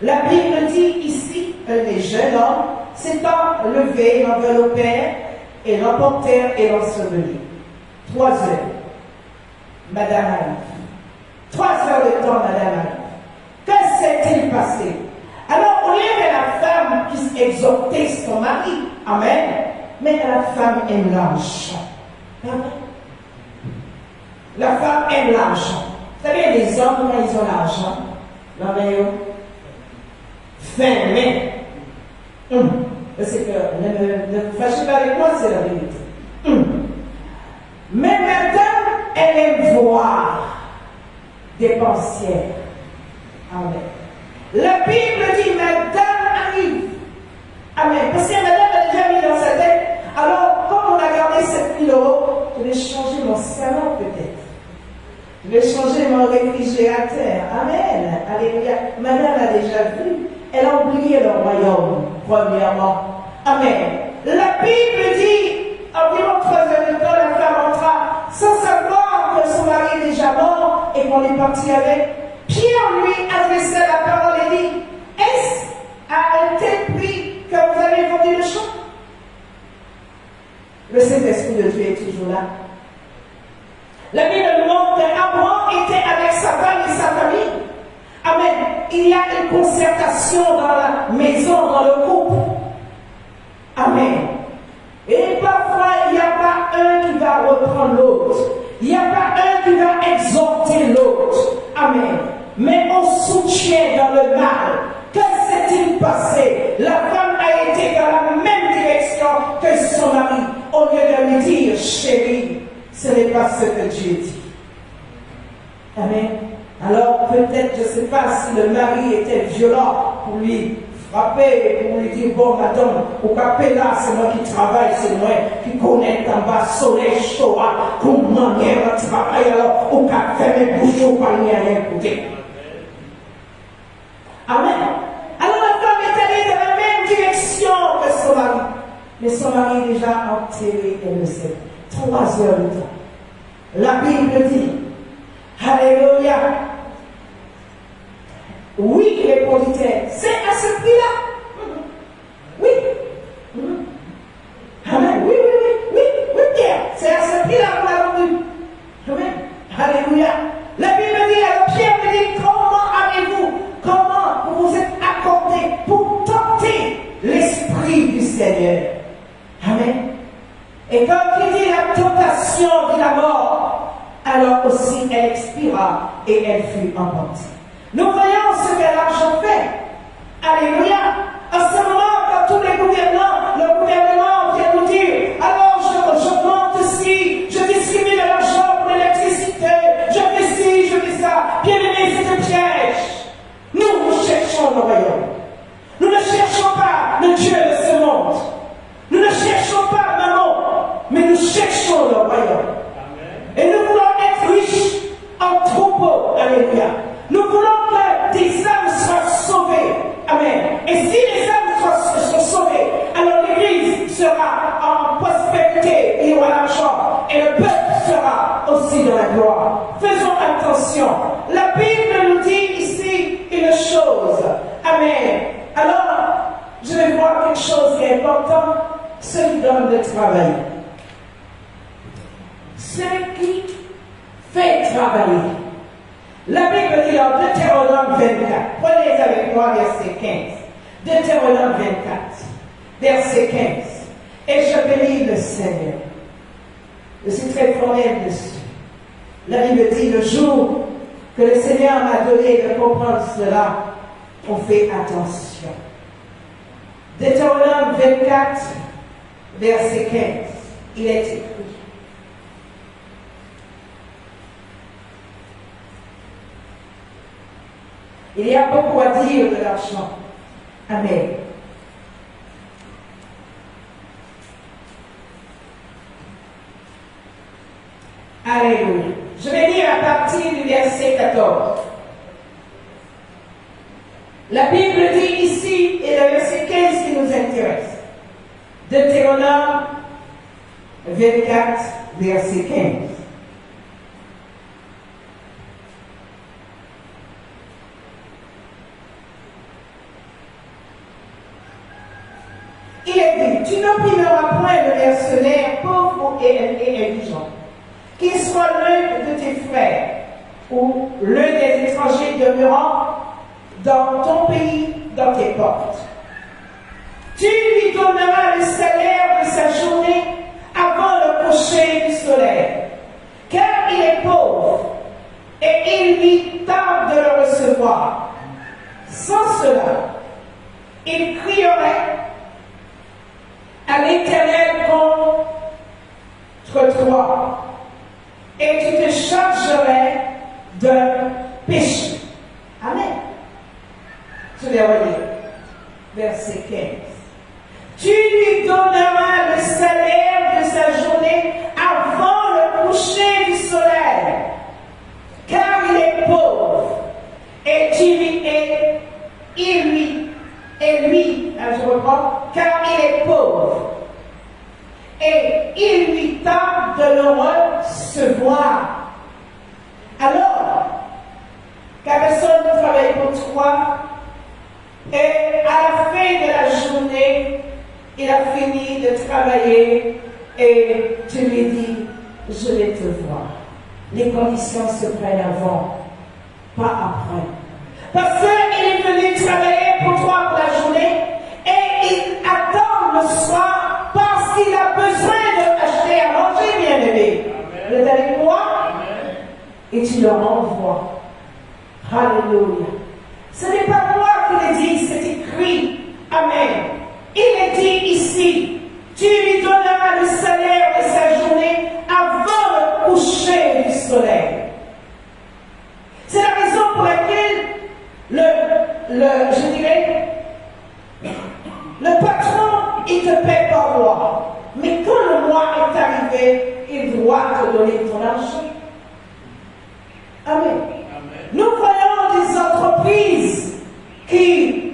La Bible dit ici, les jeunes hommes s'étant levés, l'enveloppèrent et l'emportèrent et l'ensevelirent. 3 heures. Madame arrive. 3 heures de temps, Madame arrive. Que s'est-il passé? Alors, au lieu de la femme qui exhortait son mari, amen, mais la femme aime l'argent. Amen. La femme aime l'argent. Vous savez, les hommes, quand ils ont l'argent, l'oreille, fin, mais, c'est que, ne vous fâchez pas avec moi, c'est la vérité. Mais maintenant, elle aime voir dépensière. Amen. La Bible dit, madame arrive. Amen. Parce que madame a déjà mis dans sa tête, alors, comme on a gardé 7 000 €, je vais changer mon salon peut-être. Je vais changer mon réfrigérateur. Amen. Alléluia. Madame a déjà vu. Elle a oublié le royaume, premièrement. Amen. La Bible dit, environ 3 heures de temps, la femme entra sans savoir que son mari est déjà mort et qu'on est parti avec. Pierre lui adressa la parole et dit, est-ce à un tel prix que vous avez vendu le champ? Le Saint-Esprit de Dieu est toujours là. La Bible nous montre qu'Abraham était avec sa femme et sa famille. Amen. Il y a une concertation dans la maison, dans le couple. Amen. Et parfois, il n'y a pas un qui va reprendre l'autre. Il n'y a pas un qui va exhorter l'autre. Amen. Mais on soutient dans le mal. Que s'est-il passé? La femme a été dans la même direction que son mari. Au lieu de lui dire, chérie, ce n'est pas ce que Dieu dit. Amen. Alors peut-être, je ne sais pas si le mari était violent pour lui frapper, pour lui dire, bon madame, au capé là, c'est moi qui travaille, c'est moi qui connais en bas, soleil chaud, comment manière de travailler, alors au café, mes bouches, au panier, à écouter. Amen. Alors la femme est allée dans la même direction que son mari. Mais son mari est déjà enterré, elle le sait. 3 heures de temps. La Bible dit, alléluia. Oui, répondit-elle, c'est à ce prix-là. Oui. Amen. Oui, Pierre, c'est à ce prix-là qu'on l'a vendu. Amen. Alléluia. La Bible dit, alors Pierre me dit, comment vous vous êtes accordé pour tenter l'Esprit du Seigneur. Amen. Et quand il dit la tentation de la mort, alors aussi elle expira et elle fut emportée. Nous voyons ce que l'argent fait. Alléluia. En ce moment, quand tous les gouvernants, le gouvernement vient nous dire, alors j'augmente ci, je distribue de l'argent pour l'électricité, je fais ci, je fais ça. Bien aimé, c'est un piège. Nous cherchons le royaume. Nous ne cherchons pas le Dieu de ce monde. Nous ne cherchons pas maman, mais nous cherchons le royaume. Et nous voulons être riches en troupeau. Alléluia. Nous voulons que des âmes soient sauvées. Amen. Et si les âmes sont sauvées, alors l'Église sera en prospérité et il y aura l'argent. Et le peuple sera aussi dans la gloire. Faisons attention. La Bible nous dit ici une chose. Amen. Alors, je vais voir quelque chose qui est important. Ceux qui donnent le travail. Ceux qui fait travailler. La Bible dit en Deutéronome 24, prenez avec moi verset 15. Deutéronome 24, verset 15. Et je bénis le Seigneur. Je suis très formel dessus. La Bible dit le jour que le Seigneur m'a donné de comprendre cela, on fait attention. Deutéronome 24, verset 15. Il est écrit. Il y a beaucoup à dire de l'argent. Amen. Alléluia. Je vais lire à partir du verset 14. La Bible dit ici, et le verset 15 qui nous intéresse, Deutéronome 24, verset 15. Il est dit, tu n'opprimeras point le mercenaire pauvre et indigent, qu'il soit l'un de tes frères ou l'un des étrangers demeurant dans ton pays, dans tes portes. Tu lui donneras le salaire de sa journée avant le coucher du soleil, car il est pauvre, et il lui tarde de le recevoir. Sans cela, il crierait à l'Éternel contre toi, et tu te chargerais d'un péché. Amen. Je vais relire. Verset 15. Tu lui donneras le salaire de sa journée avant le coucher du soleil, car il est pauvre, et je reprends, car il est pauvre, et il lui tarde de le recevoir. Alors, qu'à personne ne travaille pour toi, et à la fin de la journée, il a fini de travailler, et tu lui dis, je vais te voir. Les conditions se prennent avant, pas après. Parce qu'il est venu travailler pour toi pour la journée, et il attend le soir parce qu'il a besoin de t'acheter à manger, bien-aimé. Vous êtes avec moi? Amen. Et tu le renvoies. Alléluia. Ce n'est pas moi qui le dis, c'est écrit. Amen. Il est dit ici, tu lui donneras le salaire de sa journée avant le coucher du soleil. C'est la raison pour laquelle je dirais, le patron, il te paie par mois. Mais quand le mois est arrivé, il doit te donner ton argent. Amen. Amen. Nous voyons des entreprises qui,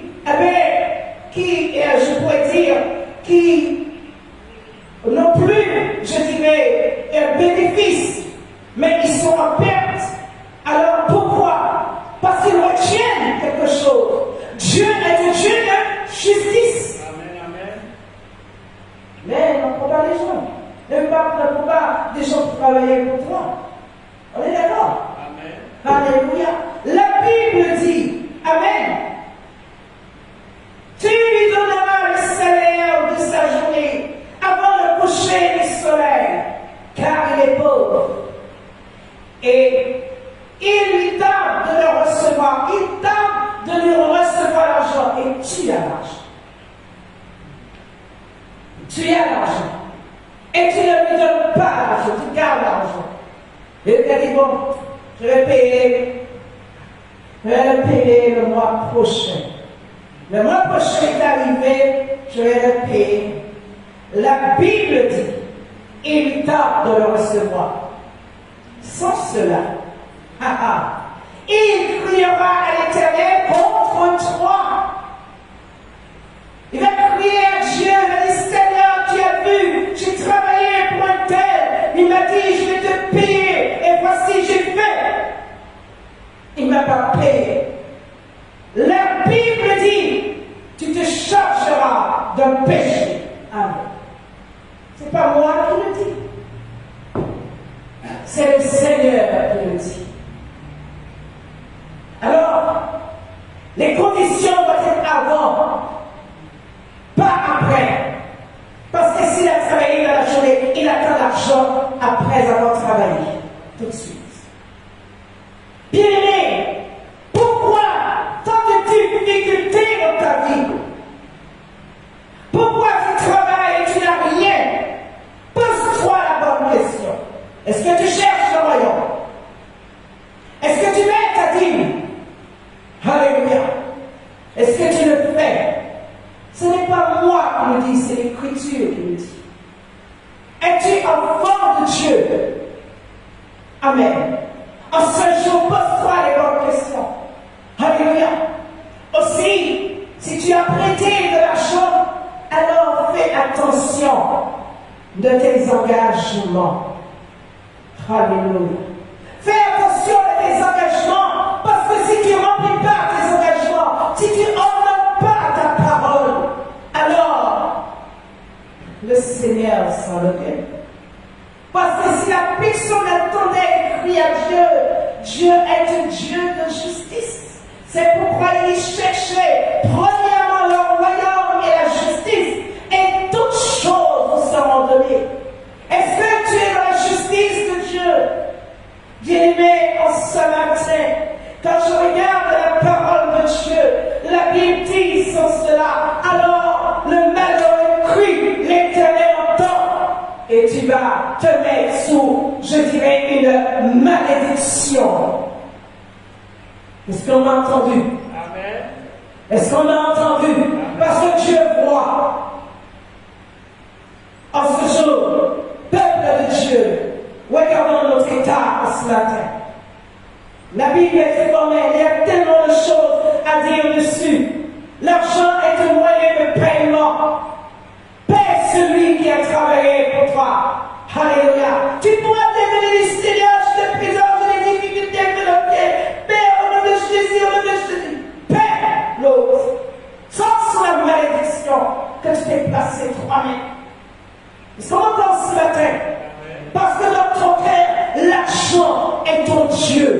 je pourrais dire, qui n'ont plus, je dirais, un bénéfice, mais ils sont en perte. Alors pourquoi? Parce qu'ils retiennent quelque chose. Dieu est un Dieu de justice. Amen, amen. Mais on ne prend pas les gens. Ne prend pas des gens qui travaillent pour toi. On est d'accord? Amen. Alléluia. La Bible dit, amen, tu lui donneras le salaire de sa journée avant le coucher du soleil, car il est pauvre. Et il lui tarde de le recevoir. Il tarde de lui recevoir l'argent. Et tu as l'argent. Tu as l'argent. Et tu ne lui donnes pas l'argent. Tu gardes l'argent. Et il a dit, bon, je vais le payer le mois prochain. Le mois prochain est arrivé, je vais le payer. La Bible dit, il tarde de le recevoir. Sans cela, il criera à l'Éternel contre toi. Il va crier à Dieu, il va dire, Seigneur, tu as vu, j'ai travaillé pour un tel. Il m'a dit, je vais te payer. Et voici, j'ai fait. Il ne m'a pas payé. La Bible dit, tu te chargeras d'un péché. Amen. Ce n'est pas moi qui le dis. C'est le Seigneur qui le dit. Alors, les conditions doivent être avant, pas après. Parce que s'il a travaillé dans la journée, il attend l'argent après avoir travaillé. Tout de suite. Bien-aimé, pourquoi tant de difficultés dans ta vie? Pourquoi tu travailles et tu n'as rien? Pose-toi la bonne question. Est-ce que tu cherches le royaume? Est-ce que tu mets ta dîme? Alléluia. Est-ce que tu le fais? Ce n'est pas moi qui le dis, c'est l'Écriture qui le dit. Es-tu enfant de Dieu? Amen. de tes engagements. Alléluia. Fais attention à tes engagements, parce que si tu ne remplis pas tes engagements, si tu n'honores pas ta parole, alors le Seigneur s'en occupe. Parce que si la personne attendait et crie à Dieu, Dieu est un Dieu de justice. C'est pourquoi il cherchait premièrement le royaume et la justice, et toutes choses vous seront données. Est-ce que tu es dans la justice de Dieu? Bien-aimé, en ce matin, quand je regarde la parole de Dieu, la Bible dit sur cela, alors le malheureux crie, l'Éternel entend, et tu vas te mettre sous, je dirais, une malédiction. Est-ce qu'on a entendu? Amen. Est-ce qu'on a entendu? Amen. Parce que Dieu voit. En ce jour, peuple de Dieu, regardons notre état ce matin. La Bible est formelle, il y a tellement de choses à dire dessus. L'argent est un moyen de paiement. Paie celui qui a travaillé pour toi. Alléluia. Tu pourras t'aimer les Seigneur, je te présente les difficultés que l'on fait. Paie au nom de Jésus, au nom de Jésus. Paie l'autre. Sans la malédiction que tu t'es placée toi-même. Est-ce qu'on entend ce matin? Parce que dans ton cœur, l'argent est ton Dieu.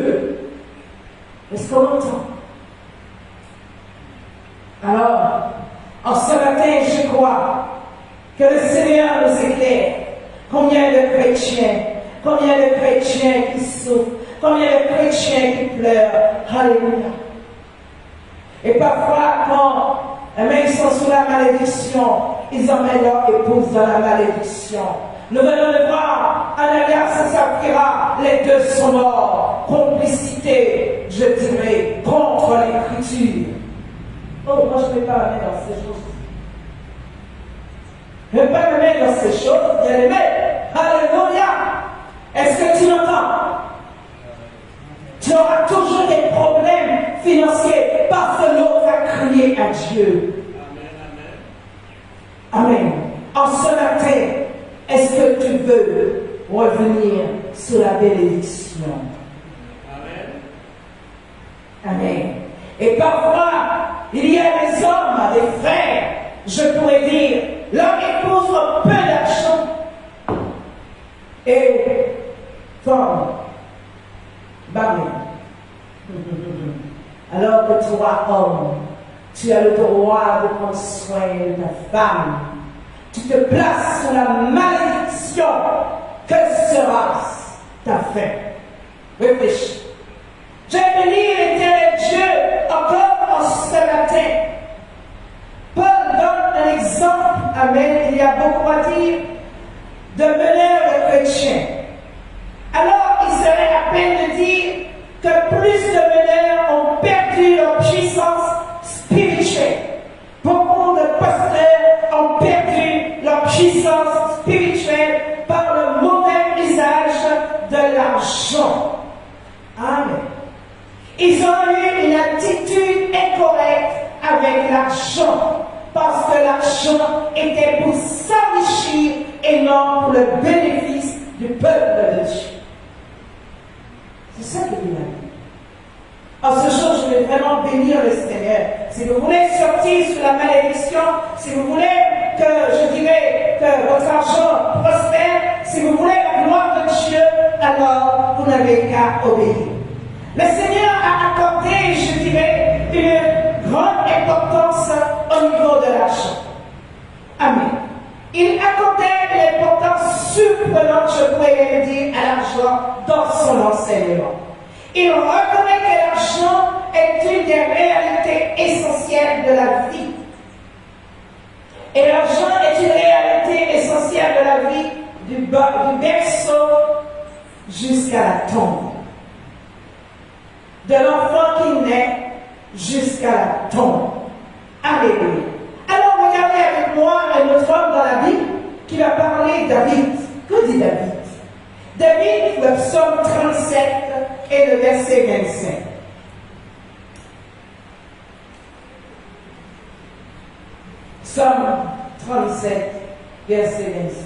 Est-ce qu'on entend? Alors, en ce matin, je crois que le Seigneur nous éclaire. Combien de chrétiens qui souffrent, combien de chrétiens qui pleurent. Alléluia. Et parfois, quand ils sont sous la malédiction, ils emmènent leur épouse dans la malédiction. Nous venons de voir, Ananias et Saphira, les deux sont morts. Complicité, je dirais, contre l'écriture. Oh, moi je ne vais pas me mettre dans ces choses. Je ne vais pas me mettre dans ces choses, bien aimé. Alléluia. Est-ce que tu l'entends? Tu auras toujours des problèmes financiers parce que l'autre a crié à Dieu. Amen. En ce matin, est-ce que tu veux revenir sur la bénédiction? Amen. Amen. Et parfois, il y a des hommes, des frères, je pourrais dire, leur épouse a peu d'argent. Et comme Barney. Alors que toi, homme, tu as le droit de prendre soin de ta femme. Tu te places sous la malédiction. Que sera ta fin? Réfléchis. J'aime lire l'Éternel Dieu encore en ce matin. Paul donne un exemple. Amen. Il y a beaucoup à dire de meneurs de chrétiens. Alors, il serait à peine de dire que plus de meneurs ont perdu leur puissance spirituelle. Beaucoup de pasteurs ont perdu leur puissance spirituelle par le mauvais usage de l'argent. Amen. Ils ont eu une attitude incorrecte avec l'argent, parce que l'argent était pour s'enrichir et non pour le bénéfice du peuple de Dieu. C'est ça que dit la Bible. En ce jour, je vais vraiment bénir le Seigneur. Si vous voulez sortir sous la malédiction, si vous voulez que, je dirais, que votre argent prospère, si vous voulez la gloire de Dieu, alors vous n'avez qu'à obéir. Le Seigneur a accordé, je dirais, une grande importance au niveau de l'argent. Amen. Il accordait une importance surprenante, je pourrais le dire, à l'argent dans son enseignement. Il reconnaît que l'argent est une des réalités essentielles de la vie. Et l'argent est une réalité essentielle de la vie du berceau jusqu'à la tombe. De l'enfant qui naît jusqu'à la tombe. Alléluia. Alors regardez avec moi un autre homme dans la Bible qui va parler David. Que dit David? David, le psaume 37 et le verset 25. Psaume 37, verset 25.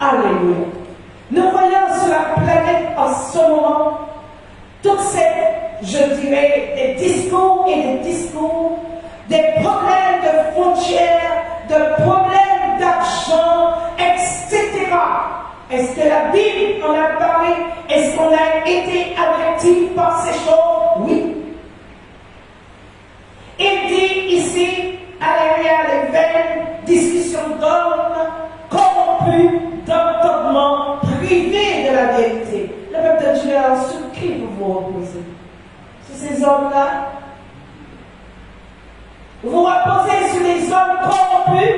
Alléluia. Nous voyons sur la planète en ce moment toutes ces, je dirais, des discours et des discours, des problèmes de frontières, de problèmes d'argent, etc. Est-ce que la Bible en a parlé? Est-ce qu'on a été averti par ces choses? Oui. Il dit ici, alléluia, les vaines discussions d'hommes corrompus, d'entendement privés de la vérité. Le peuple de Dieu, alors, sur qui vous vous reposez? Sur ces hommes-là? Vous vous reposez sur des hommes corrompus,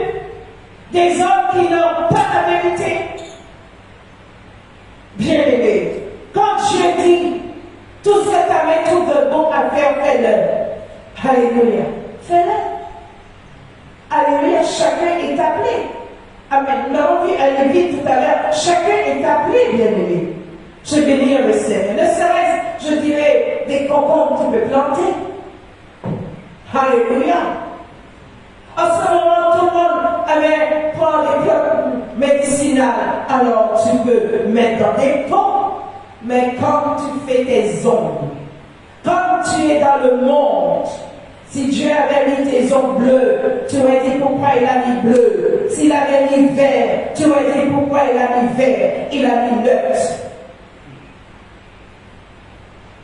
des hommes qui n'ont pas la vérité? Bien-aimés, quand Dieu dit tout ce que ta main trouve de bon à faire, fais-le. Alléluia. Fais-le. Alléluia. Chacun est appelé. Amen. Nous l'avons vu à l'église tout à l'heure. Chacun est appelé, bien-aimé. Je vais lire le Seigneur. Ne serait-ce, je dirais, des concombres que tu peux planter. Alléluia. En ce moment, tout le monde prend des plantes médicinales. Alors tu peux mettre dans des pots. Mais quand tu fais tes ongles, quand tu es dans le monde, si Dieu avait mis tes ongles bleus, tu aurais dit pourquoi il a mis bleu. S'il avait mis vert, tu aurais dit pourquoi il a mis vert. Il a mis neutre.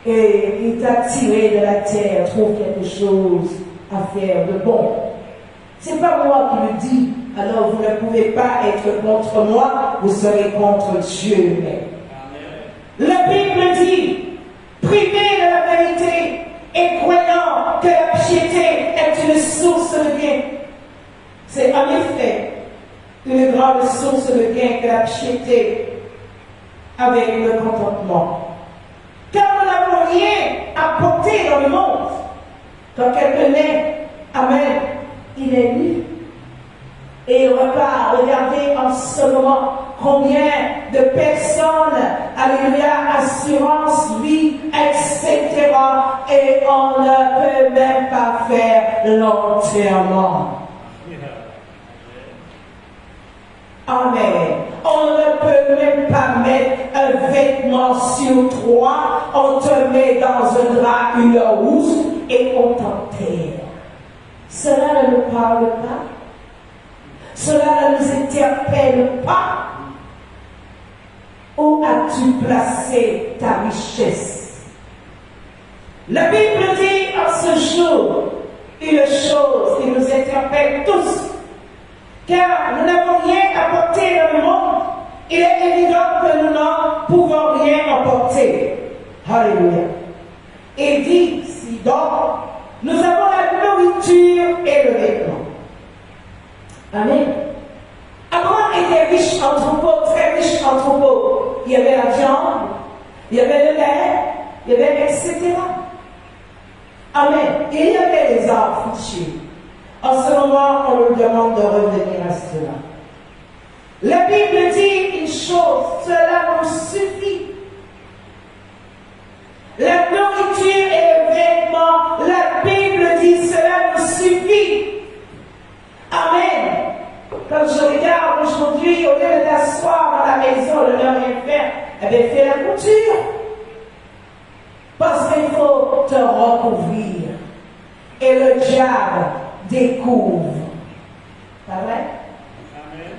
Et il t'a tiré de la terre, trouve quelque chose à faire de bon. C'est pas moi qui le dis. Alors vous ne pouvez pas être contre moi, vous serez contre Dieu. La Bible dit, privé de la vérité et croyant que la piété est une source de gain. C'est en effet une grande source de gain que la piété avec le contentement. Car nous n'avons rien à porter dans le monde. Quand quelqu'un est, amen, il est nu. Et il repart. Regardez en ce moment combien de personnes, alléluia, assurance, vie, etc. Et on ne peut même pas faire l'enterrement. Amen. On ne peut même pas mettre un vêtement sur toi. On te met dans un drap, une housse, et on t'enterre. Cela ne nous parle pas. Cela ne nous interpelle pas. Où as-tu placé ta richesse? La Bible dit en ce jour une chose qui nous interpelle tous. Car nous n'avons rien apporté dans le monde. Il est évident que nous n'en pouvons rien apporter. Alléluia. Et dit, si donc, nous avons la nourriture et le vêtement. Amen. Abraham était riche en troupeaux, très riche en troupeaux. Il y avait la viande, il y avait le lait, il y avait etc. Amen. Et il y avait les arbres fruitiers. En ce moment, on nous demande de revenir à cela. La Bible dit une chose, cela nous suffit. La nourriture et le vêtement, la Bible dit cela nous suffit. Amen. Quand je regarde aujourd'hui, au lieu de t'asseoir dans la maison, de ne rien faire, eh bien, fais la couture. Parce qu'il faut te recouvrir. Et le diable découvre. Pas vrai? Amen.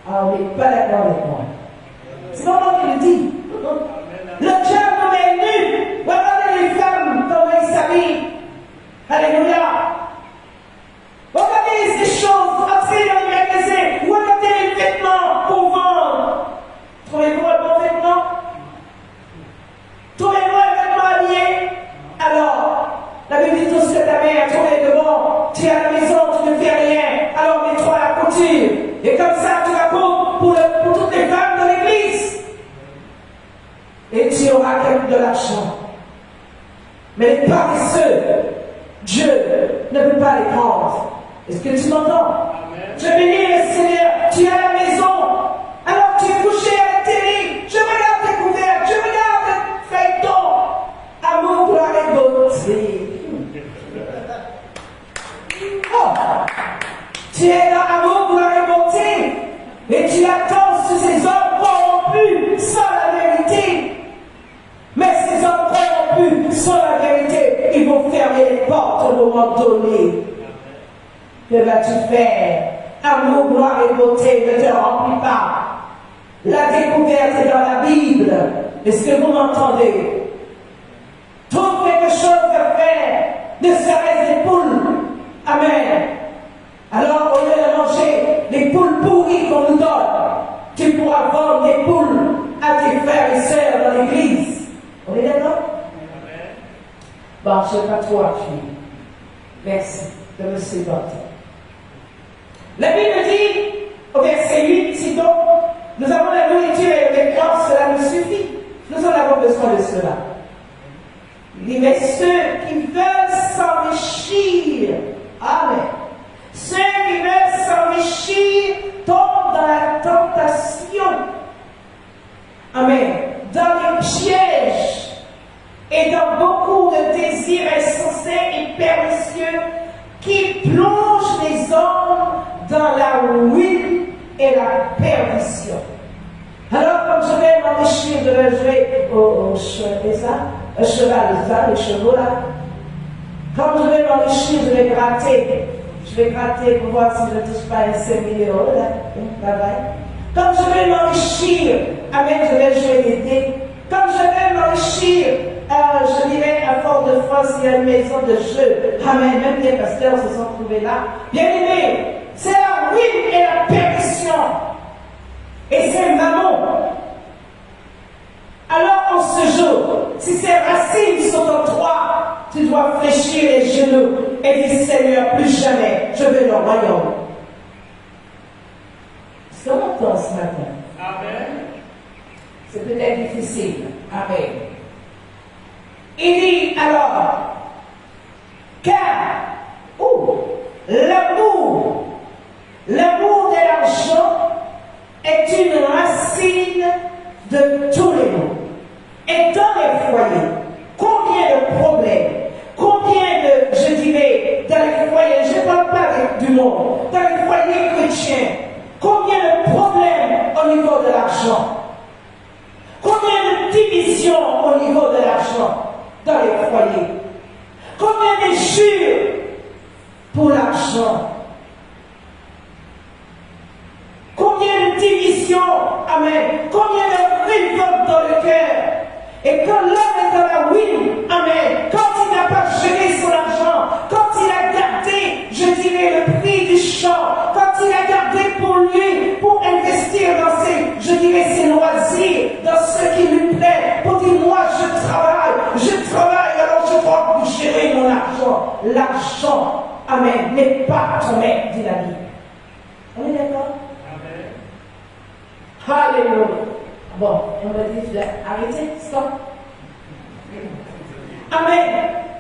Ah, on n'est pas d'accord avec moi. C'est pas moi qui le dis. Le diable nous met nus. Regardez les femmes, comment ils s'habillent. Alléluia. Regardez ces choses, entrez dans les magasins, regardez les vêtements pour vendre. Trouvez-vous un bon vêtement? Trouvez-vous un vêtement habillé? Alors, la Bible dit tout ce que ta mère a trouvé de bon. Tu es à la maison, tu ne fais rien. Alors mets-toi à la couture. Et comme ça, tu vas pour toutes les femmes de l'église. Et tu auras de l'argent. Mais les paresseux, Dieu ne peut pas les prendre. Est-ce que tu m'entends? Je bénis le Seigneur. Tu es à la maison. Alors tu es couché à la télé. Je regarde tes couvertes. Je regarde feuilleton. Amour, gloire et beauté. Oh. Tu es dans amour, gloire et beauté. Et tu attends sur fermer les portes au moment donné. Que vas-tu faire? Amour, gloire et beauté ne te remplit pas. La découverte est dans la Bible. Est-ce que vous m'entendez? Trouve quelque chose à faire, ne serait-ce des poules. Amen. Alors, au lieu de manger les poules pourries qu'on nous donne, tu pourras vendre des poules à tes frères et sœurs dans l'église. On est d'accord? Bon, je ne sais pas trop appuyer. Merci de me suivre. La Bible dit, au verset 8, si donc nous avons la nourriture et le vêtement, cela nous suffit. Nous en avons besoin de cela. Il dit, mais ceux qui veulent s'enrichir, amen. Ceux qui veulent s'enrichir tombent dans la tentation. Amen. Dans les pièges et dans beaucoup de désirs insensés et pernicieux qui plongent les hommes dans la ruine et la perdition. Alors, comme je vais m'enrichir de le jouer au cheval, les chevaux là, comme je vais m'enrichir, je vais gratter. Je vais gratter pour voir si je ne touche pas un 5 000 € là, comme je vais m'enrichir, amen, je vais jouer des dés. Comme je vais m'enrichir, je dirais à Fort-de-France, il y a une maison de jeu. Amen, même les pasteurs se sont trouvés là. Bien aimé, c'est la ruine et la perdition. Et c'est maman. Alors en ce jour, si ces racines sont en toi, tu dois fléchir les genoux et dire Seigneur, plus jamais, je veux le royaume. Est-ce qu'on entend ce matin? Amen. C'est peut-être difficile. Amen. Il dit alors, car l'amour de l'argent est une racine de tous les maux. Et dans les foyers, combien de problèmes, combien de, je dirais, dans les foyers, je ne parle pas du monde, dans les foyers chrétiens, combien de problèmes au niveau de l'argent, combien de divisions au niveau de l'argent dans les foyers, combien de jures pour l'argent, combien de divisions, amen, combien de révoltes dans le cœur. Et quand l'homme est dans la ruine, amen, quand il n'a pas géré son argent, quand il a gardé, je dirais, le prix du champ, quand il a gardé pour lui, pour investir dans ses loisirs, dans ce qui lui plaît, pour dire, moi je travaille, alors je dois gérer mon argent. L'argent, amen, n'est pas ton maître, dit la Bible. On est d'accord? Amen. Alléluia. Bon, on va dire, arrêtez, stop. Amen.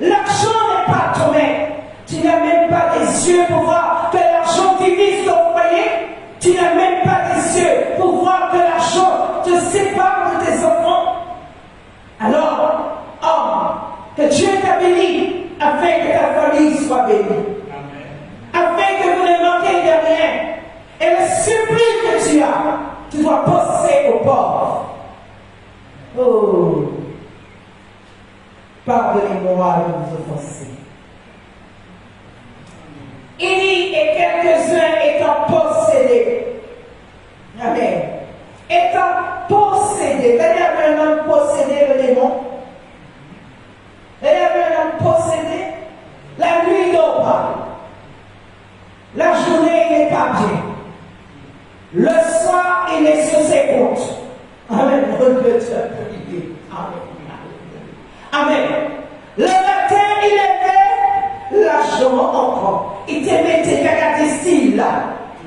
L'argent n'est pas ton maître. Tu n'as même pas des yeux pour voir que l'argent divise ton foyer. Tu n'as même pas des yeux pour voir que l'argent te sépare de tes enfants. Alors, que Dieu t'a béni afin que ta famille soit bénie. Afin que vous ne manquiez de rien. Et le surplus que tu as, tu dois passer aux pauvres. Oh, pardonnez-moi de vous offenser. Il dit, et quelques-uns étant possédés. Amen. Étant possédés. Vous avez un homme possédé, le démon? Vous avez un homme possédé? La nuit, il dort pas. La journée, il n'est pas bien. Le soir, il est sur ses comptes. Amen. Amen. Le matin, il est fait l'argent encore. Il te met tes caractéristiques là.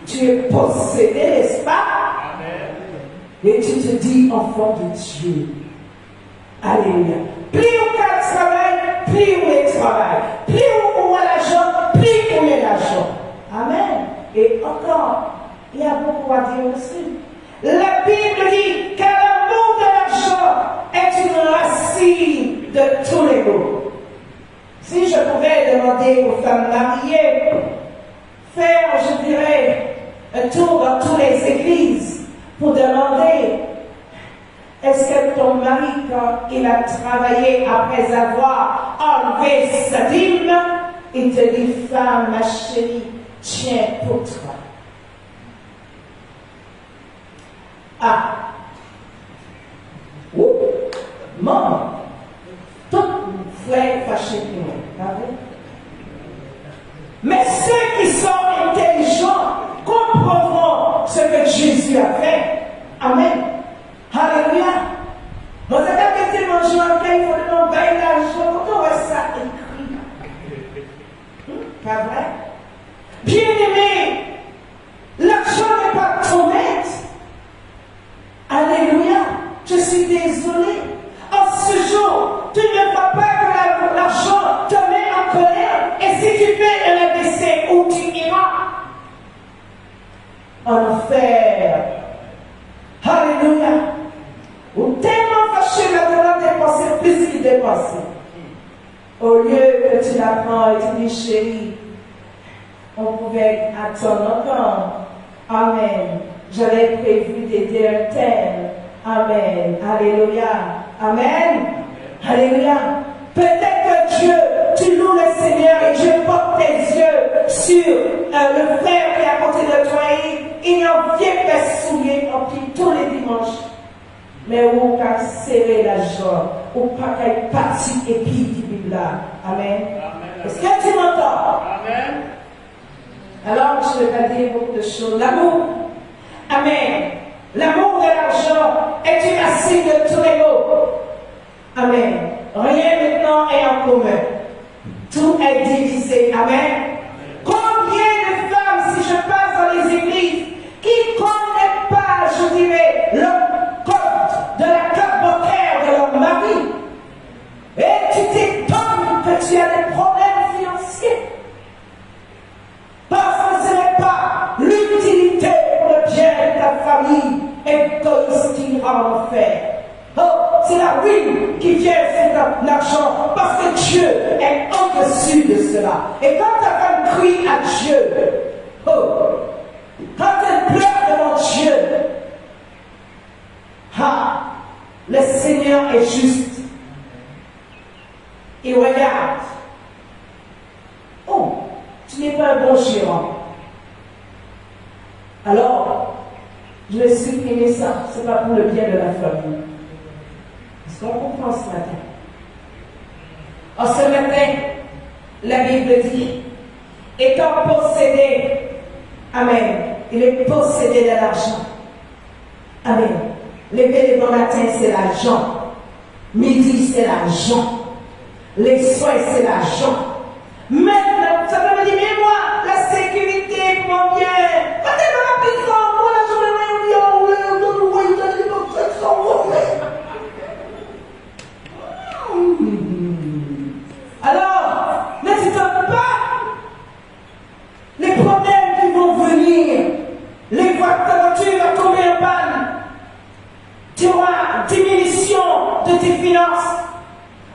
Tu es possédé, n'est-ce pas? Amen. Et tu te dis enfant de Dieu. Alléluia. Plus on travaille, plus on est travail. Plus on a l'argent, plus on est l'argent. Amen. Et encore, il y a beaucoup à dire aussi. La Bible dit que l'amour de l'argent est une racine de tous les maux. Si je pouvais demander aux femmes mariées, faire, je dirais, un tour dans toutes les églises pour demander, est-ce que ton mari, quand il a travaillé après avoir enlevé sa dîme, il te dit, femme, ma chérie, tiens pour toi. Ah. Ouh. Maman. Tout frère fâché pour moi. Mais ceux qui sont intelligents comprendront ce que Jésus a fait. Amen. Alléluia. Moi, c'est quand tu manges un pain, il faut nous bailler l'argent. Quand on voit ça écrit. Pas vrai? Bien-aimé, l'argent n'est pas ton maître. Alléluia. Je suis désolé. En ce jour, tu ne vois pas que l'argent te met en colère. Et si tu fais un AVC, où tu iras? En enfer. Alléluia. Ou tellement fâché maintenant dépenser plus qu'il dépensait. Au lieu que tu l'apprends et tu dis, chérie, on pouvait attendre encore. Amen. J'avais prévu d'aider un tel. Amen. Alléluia. Amen. Alléluia. Peut-être que Dieu, tu loues le Seigneur et Dieu porte tes yeux sur le frère qui est à côté de toi et il en vient faire souiller en pied tous les dimanches. Mais où qu'à serrer la joie, ou pas qu'à être parti et puis du Bible là. Amen. Est-ce que tu m'entends? Amen. Alors, je vais pas dire beaucoup de choses. L'amour. Amen. L'amour de l'argent est une racine de tous les maux. Amen. Rien maintenant est en commun. Tout est divisé. Amen. Combien de femmes, si je passe dans les églises, qui ne connaissent pas, je dirais, le code de la carte bancaire de leur mari, et tu t'étonnes que tu as des problèmes financiers. Parce que ce n'est pas l'utilité pour le bien de ta famille égoïste qui ira en enfer. Oh, c'est la ruine qui vient sur l'argent parce que Dieu est au-dessus de cela. Et quand ta femme crie à Dieu, oh, quand elle pleure devant Dieu, ah, le Seigneur est juste. Il regarde. Oh, tu n'es pas un bon gérant. Alors, je vais supprimer ça. Ce n'est pas pour le bien de la famille. Est-ce qu'on comprend ce matin? En ce matin, la Bible dit, étant possédé, amen, il est possédé de l'argent. Amen. Les bon matin, c'est l'argent. Midi, c'est l'argent. Les soins, c'est l'argent. Maintenant, ça peut me dire, mais moi, la sécurité pour mon bien. Quand tu vas appeler ça, moi, la journée, alors, ne t'étonne pas. Les problèmes qui vont venir, les voitures vont tomber en panne. Tu auras diminution de tes finances.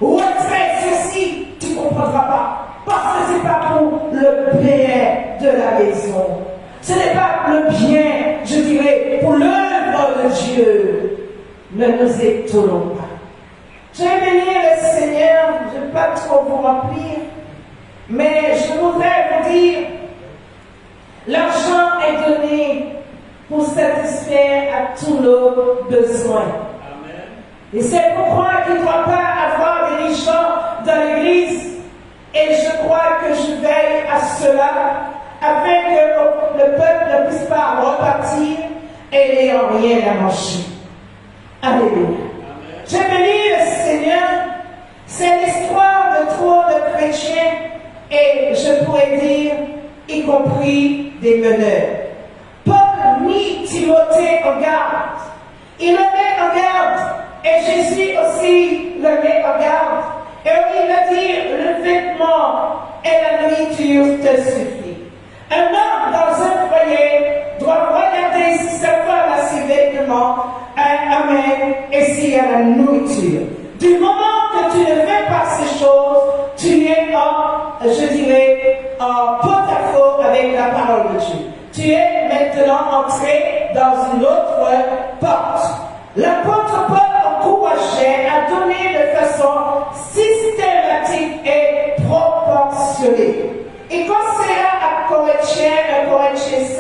Retrait, ceci, tu ne comprendras pas. Parce que ce n'est pas pour le bien de la maison. Ce n'est pas le bien, je dirais, pour l'œuvre de Dieu. Ne nous étonnons pas. Je vais bénir le Seigneur, je ne vais pas trop vous remplir, mais je voudrais vous dire, l'argent est donné pour satisfaire à tous nos besoins. Amen. Et c'est pourquoi il ne doit pas avoir des gens dans l'église. Et je crois que je veille à cela, afin que le peuple ne puisse pas repartir et n'ayant rien à manger. Alléluia. Je bénis le Seigneur. C'est l'histoire de trop de chrétiens, et je pourrais dire, y compris des meneurs. Paul mit Timothée en garde. Il le met en garde, et Jésus aussi le met en garde. Et il va dire, le vêtement et la nourriture te suffit. Un homme dans un foyer doit regarder si sa femme a ses vêtements, amen, et s'il y a la nourriture. Du moment que tu ne fais pas ces choses, tu es je dirais, en porte-à-faux avec la parole de Dieu. Tu es maintenant entré dans une autre porte. L'apôtre Paul encourageait à donner de façon systématique Corinthiens 16,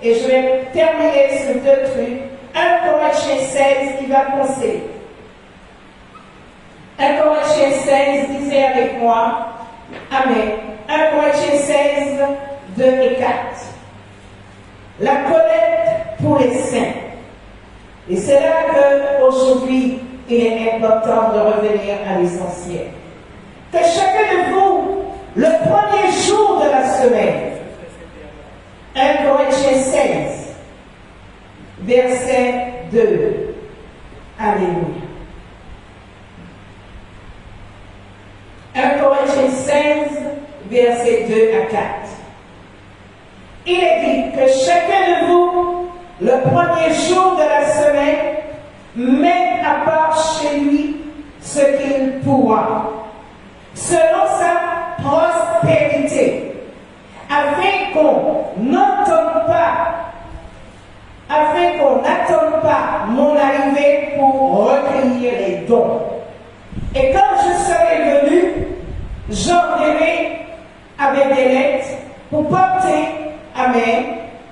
et je vais terminer sur 2 trucs. 1 Corinthiens 16 qui va penser. 1 Corinthiens 16, disez avec moi. Amen. 1 Corinthiens 16, 2 et 4. La collecte pour les saints. Et c'est là qu'aujourd'hui, il est important de revenir à l'essentiel. Que chacun de vous, le premier jour de la semaine, 1 Corinthiens 16, verset 2. Alléluia. 1 Corinthiens 16, verset 2 à 4. Il est dit que chacun de vous, le premier jour de la semaine, met à part chez lui ce qu'il pourra, selon sa prospérité, afin qu'on n'attende pas mon arrivée pour recueillir les dons. Et quand je serai venu, j'enverrai avec des lettres pour porter, amen,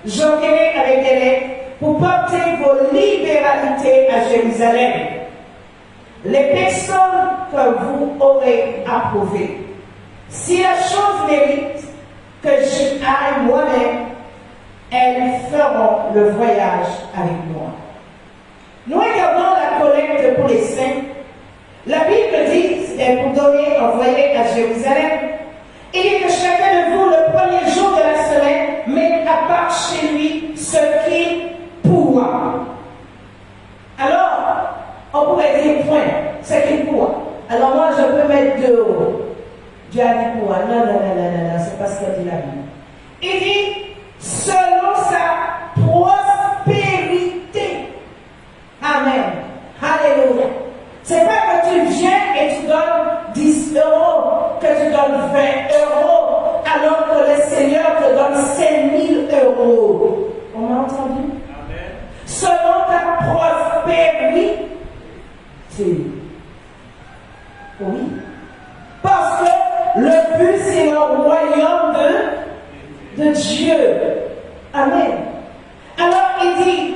j'enverrai avec des lettres pour porter vos libéralités à Jérusalem. Les personnes que vous aurez approuvées. Si la chose mérite que j'y aille moi-même, elles feront le voyage avec moi. Nous regardons la collecte pour les saints. La Bible dit, c'est pour donner, envoyer à Jérusalem. Il dit que chacun de vous, le premier jour de la semaine, met à part chez lui ce qu'il pourra. Alors, on pourrait dire point, ce qu'il pourra. Alors moi, je peux mettre 2 euros. Dieu a dit pourra. Non, c'est pas ce qu'a dit la Bible. Il dit, selon sa prospérité. Amen. Alléluia. C'est pas que tu viens et tu donnes 10 euros, que tu donnes 20 euros, alors que le Seigneur te donne 5 000 euros. On m'a entendu? Amen. Selon ta prospérité. Oui. Parce que le but, c'est le royaume de Dieu. Amen. Alors, il dit,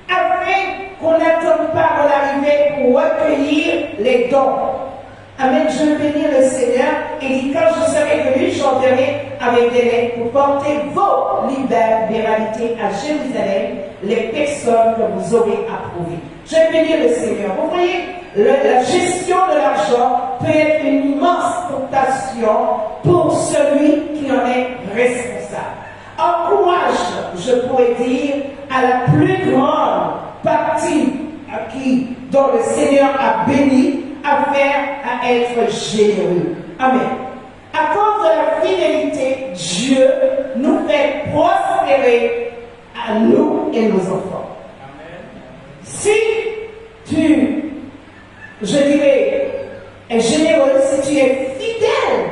afin qu'on n'attende pas mon arrivée pour recueillir les dons. Amen. Je veux bénir le Seigneur. Il dit, quand je serai venu, j'enverrai avec des lettres pour porter vos libéralités à Jérusalem, les personnes que vous aurez approuvées. Je veux bénir le Seigneur. Vous voyez, la gestion de l'argent peut être une immense tentation pour celui qui en est responsable. Encourage, je pourrais dire, à la plus grande partie dont le Seigneur a béni, à être généreux. Amen. À cause de la fidélité, Dieu nous fait prospérer à nous et nos enfants. Amen. Si tu, je dirais, es généreux, si tu es fidèle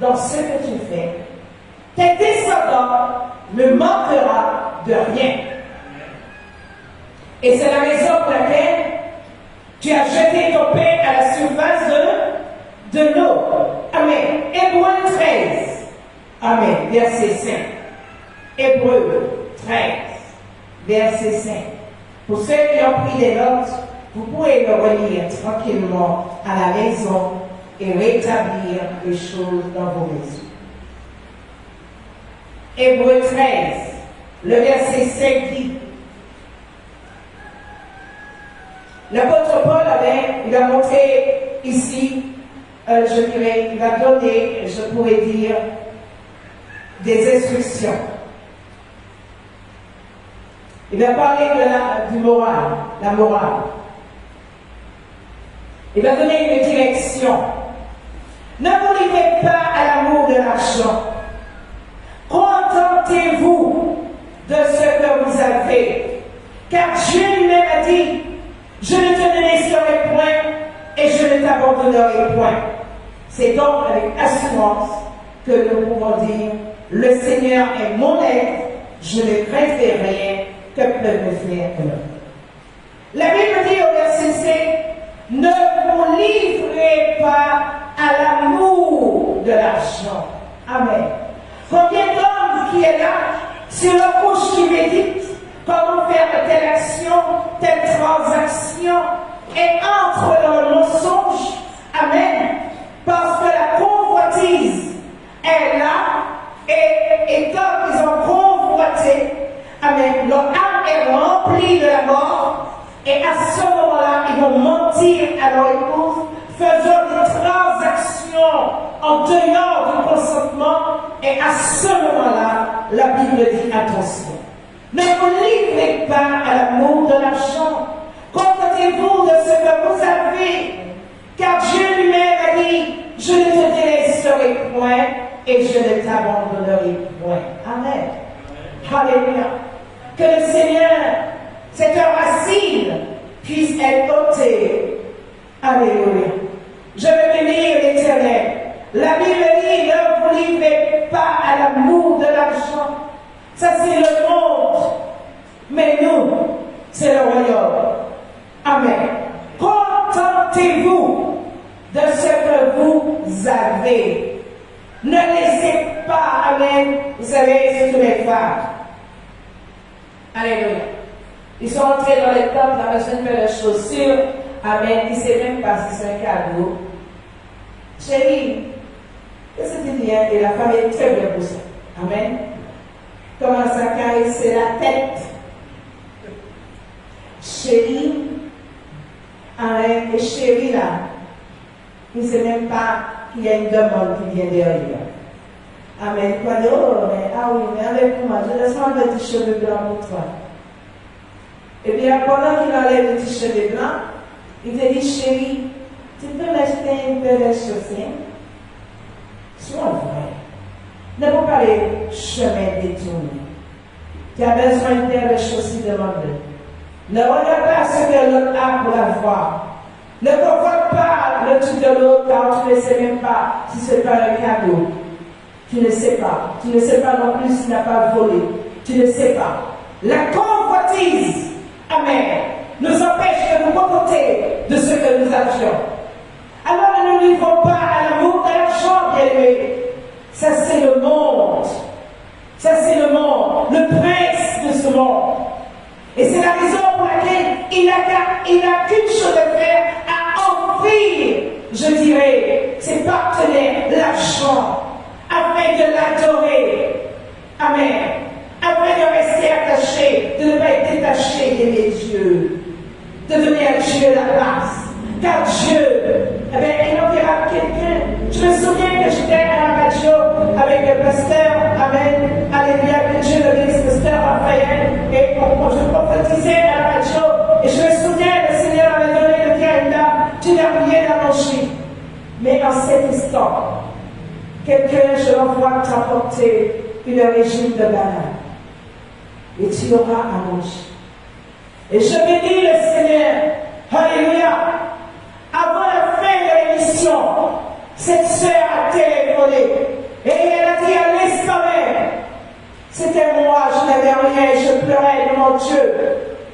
dans ce que tu fais, tes descendants ne manqueront de rien. Et c'est la raison pour laquelle tu as jeté ton pain à la surface de l'eau. Amen. Hébreux 13. Amen. Verset 5. Hébreux 13. Verset 5. Pour ceux qui ont pris des notes, vous pouvez le relire tranquillement à la maison et rétablir les choses dans vos maisons. Hébreux 13. Le verset 5 dit, l'apôtre Paul il a montré ici, je dirais, il va donner, je pourrais dire, des instructions. Il va parler du moral, la morale. Il va donner une direction. Ne vous livrez pas à l'amour de l'argent. Contentez-vous de ce que vous avez. Car Dieu lui-même a dit, je ne te délaisserai point et je ne t'abandonnerai point. C'est donc avec assurance que nous pouvons dire, le Seigneur est mon aide, je ne craindrai rien que peut me faire l'homme. La Bible dit au verset 5, ne vous livrez pas à l'amour de l'argent. Amen. Combien d'hommes qui est là sur le couche qui médite comment faire telle action, telle transaction, et entre dans le mensonge. Amen. Parce que la convoitise est là, et étant qu'ils ont convoité, amen, leur âme est remplie de la mort, et à ce moment-là, ils vont mentir à leur épouse, faisant des transactions en dehors du consentement, et à ce moment-là, la Bible dit attention. Ne vous livrez pas à l'amour de l'argent. Contentez-vous de ce que vous avez, car Dieu lui-même a dit, je ne te délaisserai point et je ne t'abandonnerai point. Amen. Alléluia. Que le Seigneur, cette racine, puisse être ôtée. Alléluia. Je vais bénir l'Éternel. La Bible dit, ne vous livrez pas à l'amour de l'argent. Ça, c'est le monde. Mais nous, c'est le royaume. Amen. Contentez-vous de ce que vous avez. Ne laissez pas, amen, vous savez, tous les femmes. Alléluia. Ils sont entrés dans les temples, la personne fait les chaussures. Amen. Il ne sait même pas si c'est un cadeau. Chérie, qu'est-ce que tu dis? Et la femme est très bien pour ça. Amen. Comment ça caresser la tête? Chérie, amen. Et chérie là, il ne sait même pas qu'il y a une demande qui vient derrière. Amen. Quoi de, oh, mais, ah oui, mais avec moi, je laisse moi le petit cheveu blanc pour toi. Et bien, pendant qu'il enlève le petit cheveu blanc, il te dit, chérie, tu peux m'acheter une paire de chaussures? Sois vrai. Ne pas parler chemin détourné. Tu as besoin d'une paire de chaussures demandées. Ne regarde pas ce que l'autre a pour l'avoir. Ne convoite pas le truc de l'autre car tu ne sais même pas si ce n'est pas un cadeau. Tu ne sais pas. Tu ne sais pas non plus s'il n'a pas volé. Tu ne sais pas. La convoitise, amen, nous empêche de nous contenter de ce que nous avions. Alors ne nous livrons pas à l'amour de l'argent, bien-aimé. Ça c'est le monde. Ça c'est le monde. Le prince de ce monde. Et c'est la raison pour laquelle il n'a qu'une chose à faire, à offrir, je dirais, ses partenaires, l'argent, afin de l'adorer. Amen. Afin de rester attaché, de ne pas être détaché d'aimer Dieu, de donner à Dieu la place. Car Dieu, eh bien, il enverra quelqu'un. Je me souviens que j'étais à la radio avec le pasteur, amen, alléluia, que Dieu le bénisse, le pasteur Raphaël, et je prophétisais à la radio, et je me souviens, le Seigneur avait donné le cœur à une dame, tu n'as rien à manger. Mais en cet instant, quelqu'un, je l'envoie t'apporter une régime de banane. Et tu auras à manger. Et je bénis le Seigneur. Alléluia. Avant la fin de l'émission, cette sœur a téléphoné. Et elle a dit à l'instant même, c'était moi, je n'avais rien, je pleurais de mon Dieu.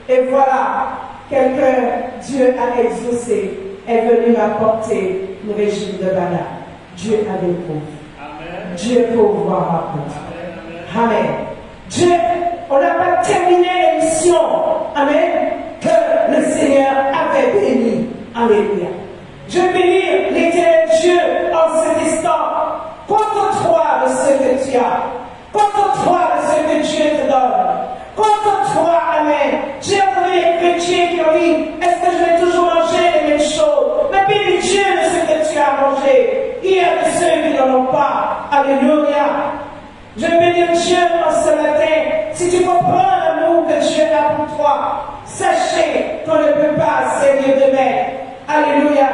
Et voilà, Dieu a exaucé, est venu m'apporter le régime de banane. Dieu a des pauvres. Dieu pourvoira pour toi. Amen. Dieu, on n'a pas terminé l'émission. Amen. Que le Seigneur avait béni. Alléluia. Je bénis l'Éternel Dieu en cet instant. Contente-toi de ce que tu as. Contente-toi de ce que Dieu te donne. Contente-toi, amen. J'ai entendu les chrétiens qui ont dit, est-ce que je vais toujours manger les mêmes choses? Mais bénis Dieu de ce que tu as mangé. Il y a de ceux qui n'en ont pas. Alléluia. Je bénis Dieu en ce matin. Si tu comprends l'amour que Dieu a pour toi, sachez qu'on ne peut pas servir de maître. Alléluia.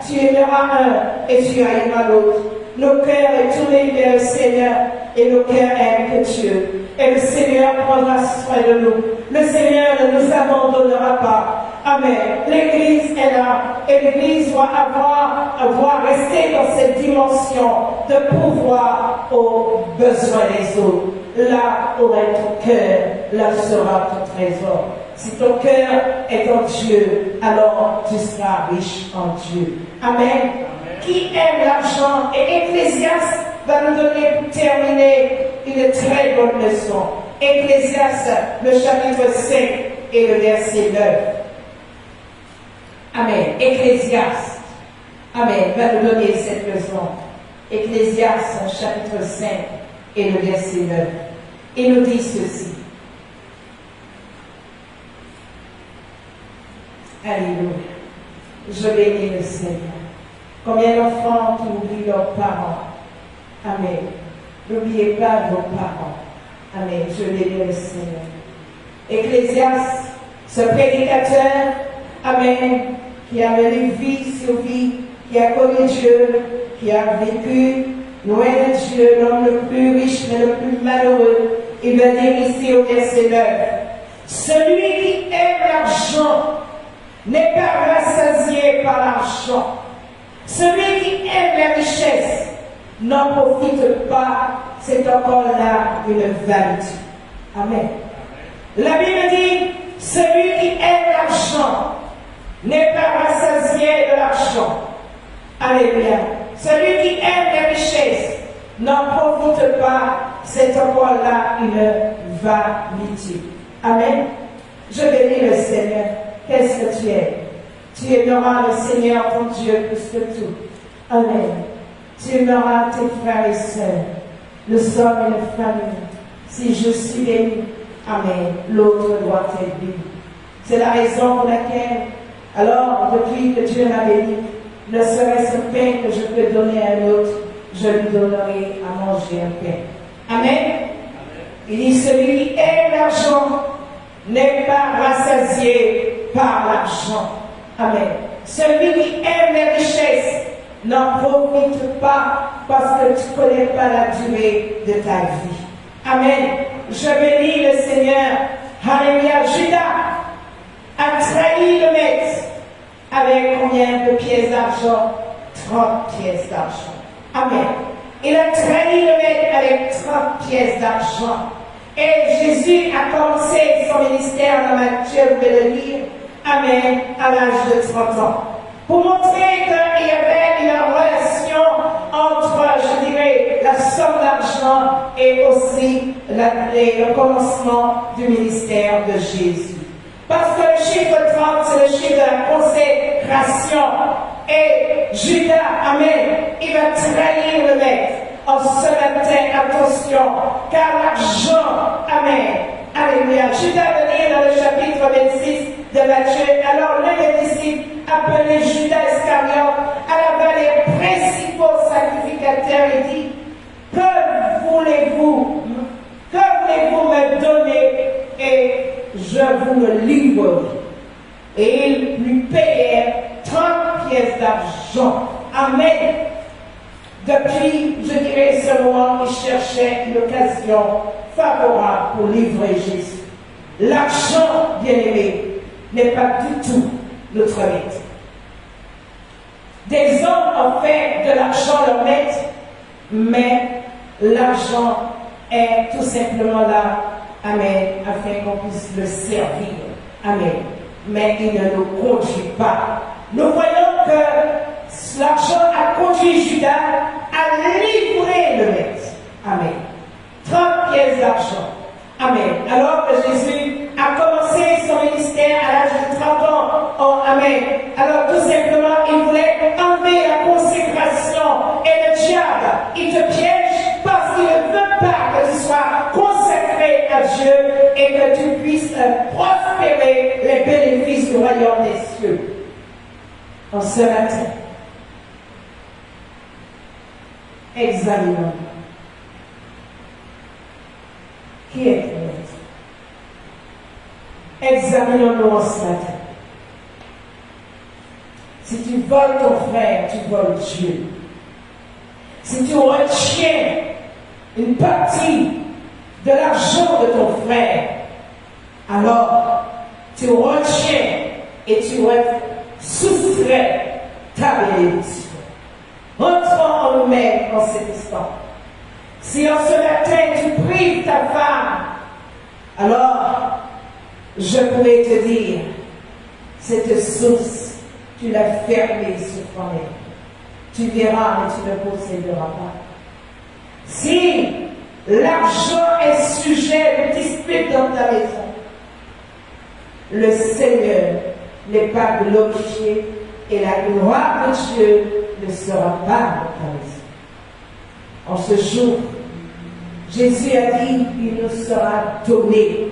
Tu aimeras un et tu aimeras l'autre. Nos cœurs sont tournés vers le Seigneur et nos cœurs aiment que Dieu. Et le Seigneur prendra soin de nous. Le Seigneur ne nous abandonnera pas. Amen. L'Église est là et l'Église doit avoir resté dans cette dimension de pouvoir aux besoins des autres. Là où est ton cœur, là sera ton trésor. Si ton cœur est en Dieu, alors tu seras riche en Dieu. Amen. Qui aime l'argent? Et Ecclésiaste va nous donner pour terminer une très bonne leçon. Ecclésiaste, le chapitre 5 et le verset 9. Amen. Ecclésiaste. Amen. Va nous donner cette leçon. Ecclésiaste, chapitre 5 et le verset 9. Il nous dit ceci. Alléluia. Je bénis le Seigneur. Combien d'enfants qui oublient leurs parents. Amen. N'oubliez pas vos parents. Amen. Je bénis le Seigneur. Ecclésiaste, ce prédicateur, Amen, qui a mené vie sur vie, qui a connu Dieu, qui a vécu loin de Dieu, l'homme le plus riche mais le plus malheureux. Il va dire ici au verset 9, celui qui aime l'argent n'est pas rassasié par l'argent. Celui qui aime la richesse n'en profite pas, c'est encore là une vanité. Amen. La Bible dit, celui qui aime l'argent n'est pas rassasié de l'argent. Alléluia. Celui qui aime la richesse n'en profite pas, c'est encore là une vanité. Amen. Je bénis le Seigneur. Qu'est-ce que tu aimes? Tu aimeras le Seigneur ton Dieu plus que tout. Amen. Tu aimeras tes frères et sœurs. Nous sommes une famille. Si je suis béni, amen, l'autre doit être béni. C'est la raison pour laquelle, alors, depuis que Dieu m'a béni, ne serait-ce un pain que je peux donner à un autre, je lui donnerai à manger un pain. Amen. Il dit, celui qui aime l'argent n'est pas rassasié par l'argent. Amen. Celui qui aime les richesses n'en profite pas parce que tu ne connais pas la durée de ta vie. Amen. Je bénis le Seigneur. Alléluia. Judas a trahi le maître avec combien de pièces d'argent? 30 pièces d'argent. Amen. Il a trahi le maître avec 30 pièces d'argent. Et Jésus a commencé son ministère dans Matthieu, vous pouvez le lire. Amen. À l'âge de 30 ans. Pour montrer qu'il y avait une relation entre, je dirais, la somme d'argent et aussi le commencement du ministère de Jésus. Parce que le chiffre 30, c'est le chiffre de la consécration. Et Judas, amen, il va trahir le maître. En ce matin, attention, car l'argent, amen, alléluia. Judas va dire dans le chapitre 26 de Matthieu, alors l'un des disciples, appelé Judas Iscariote, alla vers les principaux sacrificateurs et dit, que voulez-vous me donner et je vous le livrerai. Et ils lui payèrent 30 pièces d'argent. Amen. Depuis, je dirais, ce moment, il cherchait une occasion favorable pour livrer Jésus. L'argent, bien-aimé, n'est pas du tout notre maître. Des hommes ont fait de l'argent leur maître, mais l'argent est tout simplement là, amen, afin qu'on puisse le servir. Amen. Mais il ne nous conduit pas. Nous voyons que l'argent a conduit Judas à livrer le maître. Amen. 30 pièces d'argent. Amen. Alors que Jésus a commencé son ministère à l'âge de 30 ans. Oh, amen. Alors tout simplement, il voulait enlever la consécration. Et le diable, il te piège parce qu'il ne veut pas que tu sois consacré à Dieu et que tu puisses prospérer les bénéfices du royaume des cieux. En ce matin, examinons. Qui est le maître? Examinons-nous en ce matin. Si tu voles ton frère, tu voles Dieu. Si tu retiens une partie de l'argent de ton frère, alors tu retiens et tu soustrais ta bénédiction. Entrons en nous-mêmes en cet instant. Si en ce matin tu prives ta femme, alors je pourrais te dire, cette source, tu l'as fermée sur toi-même. Tu verras, mais tu ne posséderas pas. Si l'argent est sujet de dispute dans ta maison, le Seigneur n'est pas glorifié et la gloire de Dieu ne sera pas dans ta maison. En ce jour, Jésus a dit, il nous sera donné.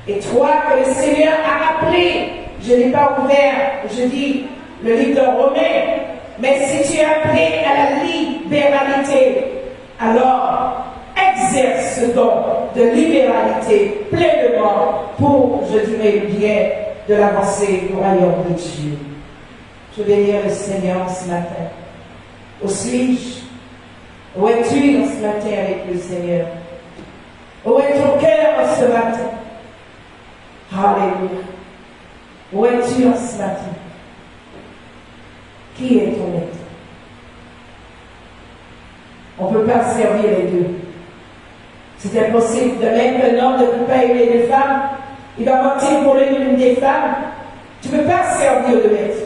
Et toi que le Seigneur a appelé, je n'ai pas ouvert, je dis, le livre de Romains, mais si tu es appelé à la libéralité, alors exerce ce don de libéralité pleinement pour, je dirais bien, de l'avancée du royaume de Dieu. Je vais bénir le Seigneur ce matin. Où suis-je? Où es-tu dans ce matin avec le Seigneur? Où est ton cœur ce matin? Alléluia. Où es-tu en ce matin? Qui est ton maître? On ne peut pas servir les deux. C'est impossible. De même qu'un homme ne peut pas aimer des femmes, il va mentir pour l'une des femmes. Tu ne peux pas servir le maître.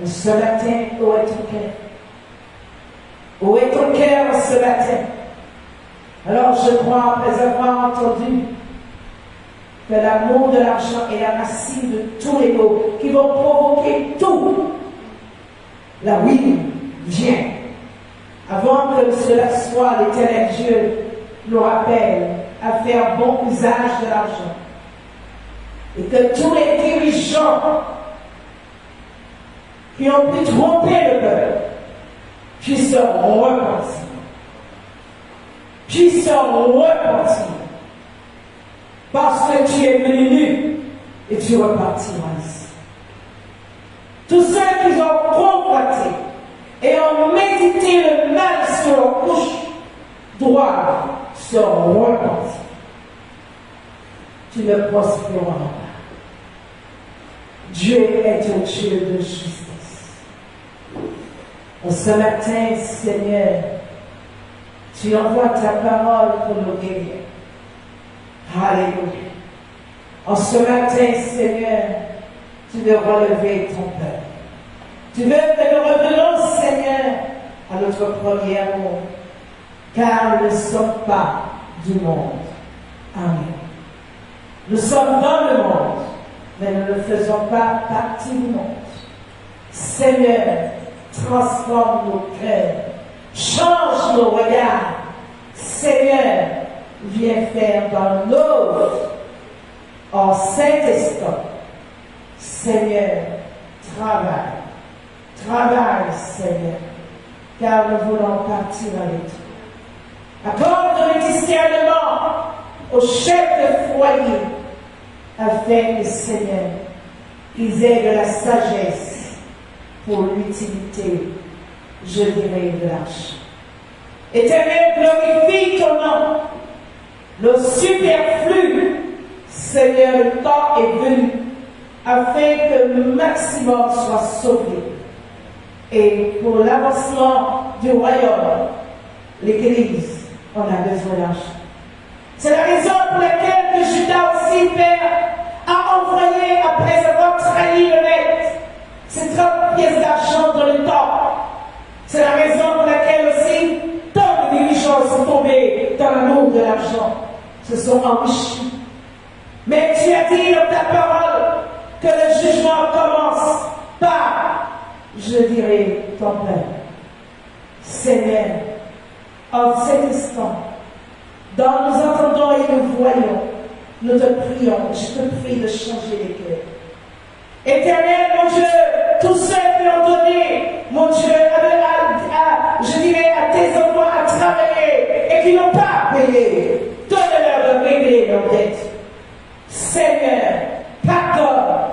Ce matin, où est ton cœur? Où est ton cœur ce matin? Alors je crois, après avoir entendu que l'amour de l'argent est la racine de tous les maux qui vont provoquer tout. La oui vient. Avant que cela soit, l'Éternel Dieu nous rappelle à faire bon usage de l'argent. Et que tous les dirigeants qui ont pu tromper le peuple puissent repentir. Puissent repentir. Parce que tu es venu et tu repartiras ici. Tous ceux qui ont convoité et ont médité le mal sur leur couche doivent se repentir. Tu ne prospéreras pas. Dieu est un Dieu de justice. Ce matin, Seigneur, tu envoies ta parole pour nous guérir. Alléluia. En ce matin, Seigneur, tu veux relever ton peuple. Tu veux que nous revenons, Seigneur, à notre premier amour, car nous ne sommes pas du monde. Amen. Nous sommes dans le monde, mais nous ne faisons pas partie du monde. Seigneur, transforme nos cœurs, change nos regards. Seigneur, viens faire dans nos en Saint-Esprit. Seigneur, travaille, Seigneur, car nous voulons partir avec toi. Accorde le discernement au chef de foyer, afin que, Seigneur, ils aient de la sagesse pour l'utilité, je dirais, de l'argent. Éternel, glorifie ton nom. Le superflu, Seigneur, le temps est venu afin que le maximum soit sauvé. Et pour l'avancement du royaume, l'Église, on a besoin d'argent. C'est la raison pour laquelle Judas aussi, Père, a envoyé, après avoir trahi le maître, ces 30 pièces d'argent dans le temps. C'est la raison pour laquelle aussi, tant de dirigeants sont tombés dans l'amour de l'argent, se sont enrichis. Mais tu as dit dans ta parole que le jugement commence par, je dirais, ton peuple. Seigneur, en cet instant, dans nous entendons et nous voyons, nous te prions, je te prie de changer les cœurs. Éternel, mon Dieu, tous ceux qui ont donné, mon Dieu, je dirais à tes enfants à travailler et qui n'ont pas payé, donne-leur de régler leurs dettes. Seigneur, pardonne,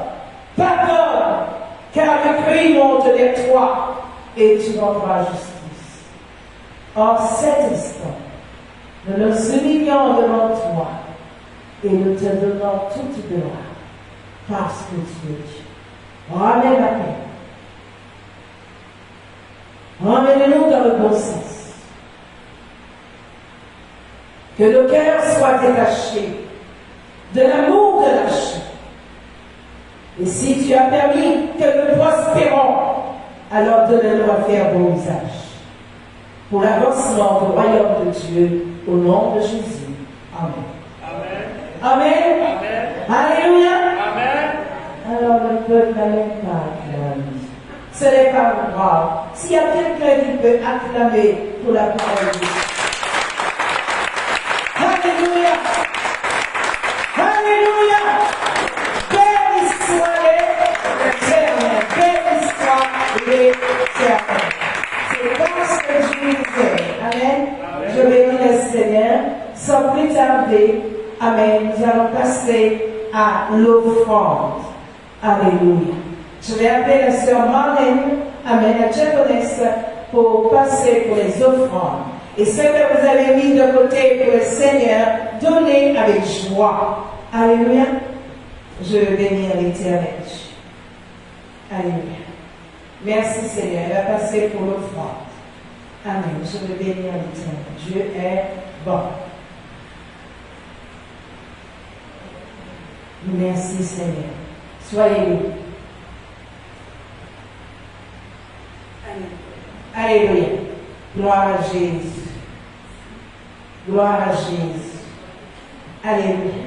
car le cri monte vers toi et tu rendras justice. En cet instant, nous nous humilions devant toi et nous te donnons toute gloire parce que tu es Dieu. Ramène la paix. Ramène-nous dans le bon sens. Que nos cœurs soient détachés de l'amour de l'argent. Et si tu as permis que nous prospérons, alors donne-nous à faire bon usage. pour l'avancement du royaume de Dieu, au nom de Jésus. Amen. Amen. Amen. Amen. Alléluia. Amen. Alors le peuple n'allait pas acclamer. Ce n'est pas grave. S'il y a quelqu'un qui peut acclamer pour la parole de Dieu. Alléluia. Alléluia. Béni soit l'Éternel. Béni soit l'Éternel. C'est parce que Dieu fait. Amen. Je bénis le Seigneur. Sans plus tarder, amen, nous allons passer à l'offrande. Alléluia. Je vais appeler la sœur Marlène, amen, la diaconesse, pour passer pour les offrandes. Et ce que vous avez mis de côté pour le Seigneur, donnez avec joie. Alléluia. Je veux bénir l'Éternel. Alléluia. Merci Seigneur. Elle va passer pour l'offrande. Amen. Je veux bénir l'Éternel. Dieu est bon. Merci Seigneur. Soyez loués. Alléluia. Gloire à Jésus. Gloire à Jésus. Alléluia.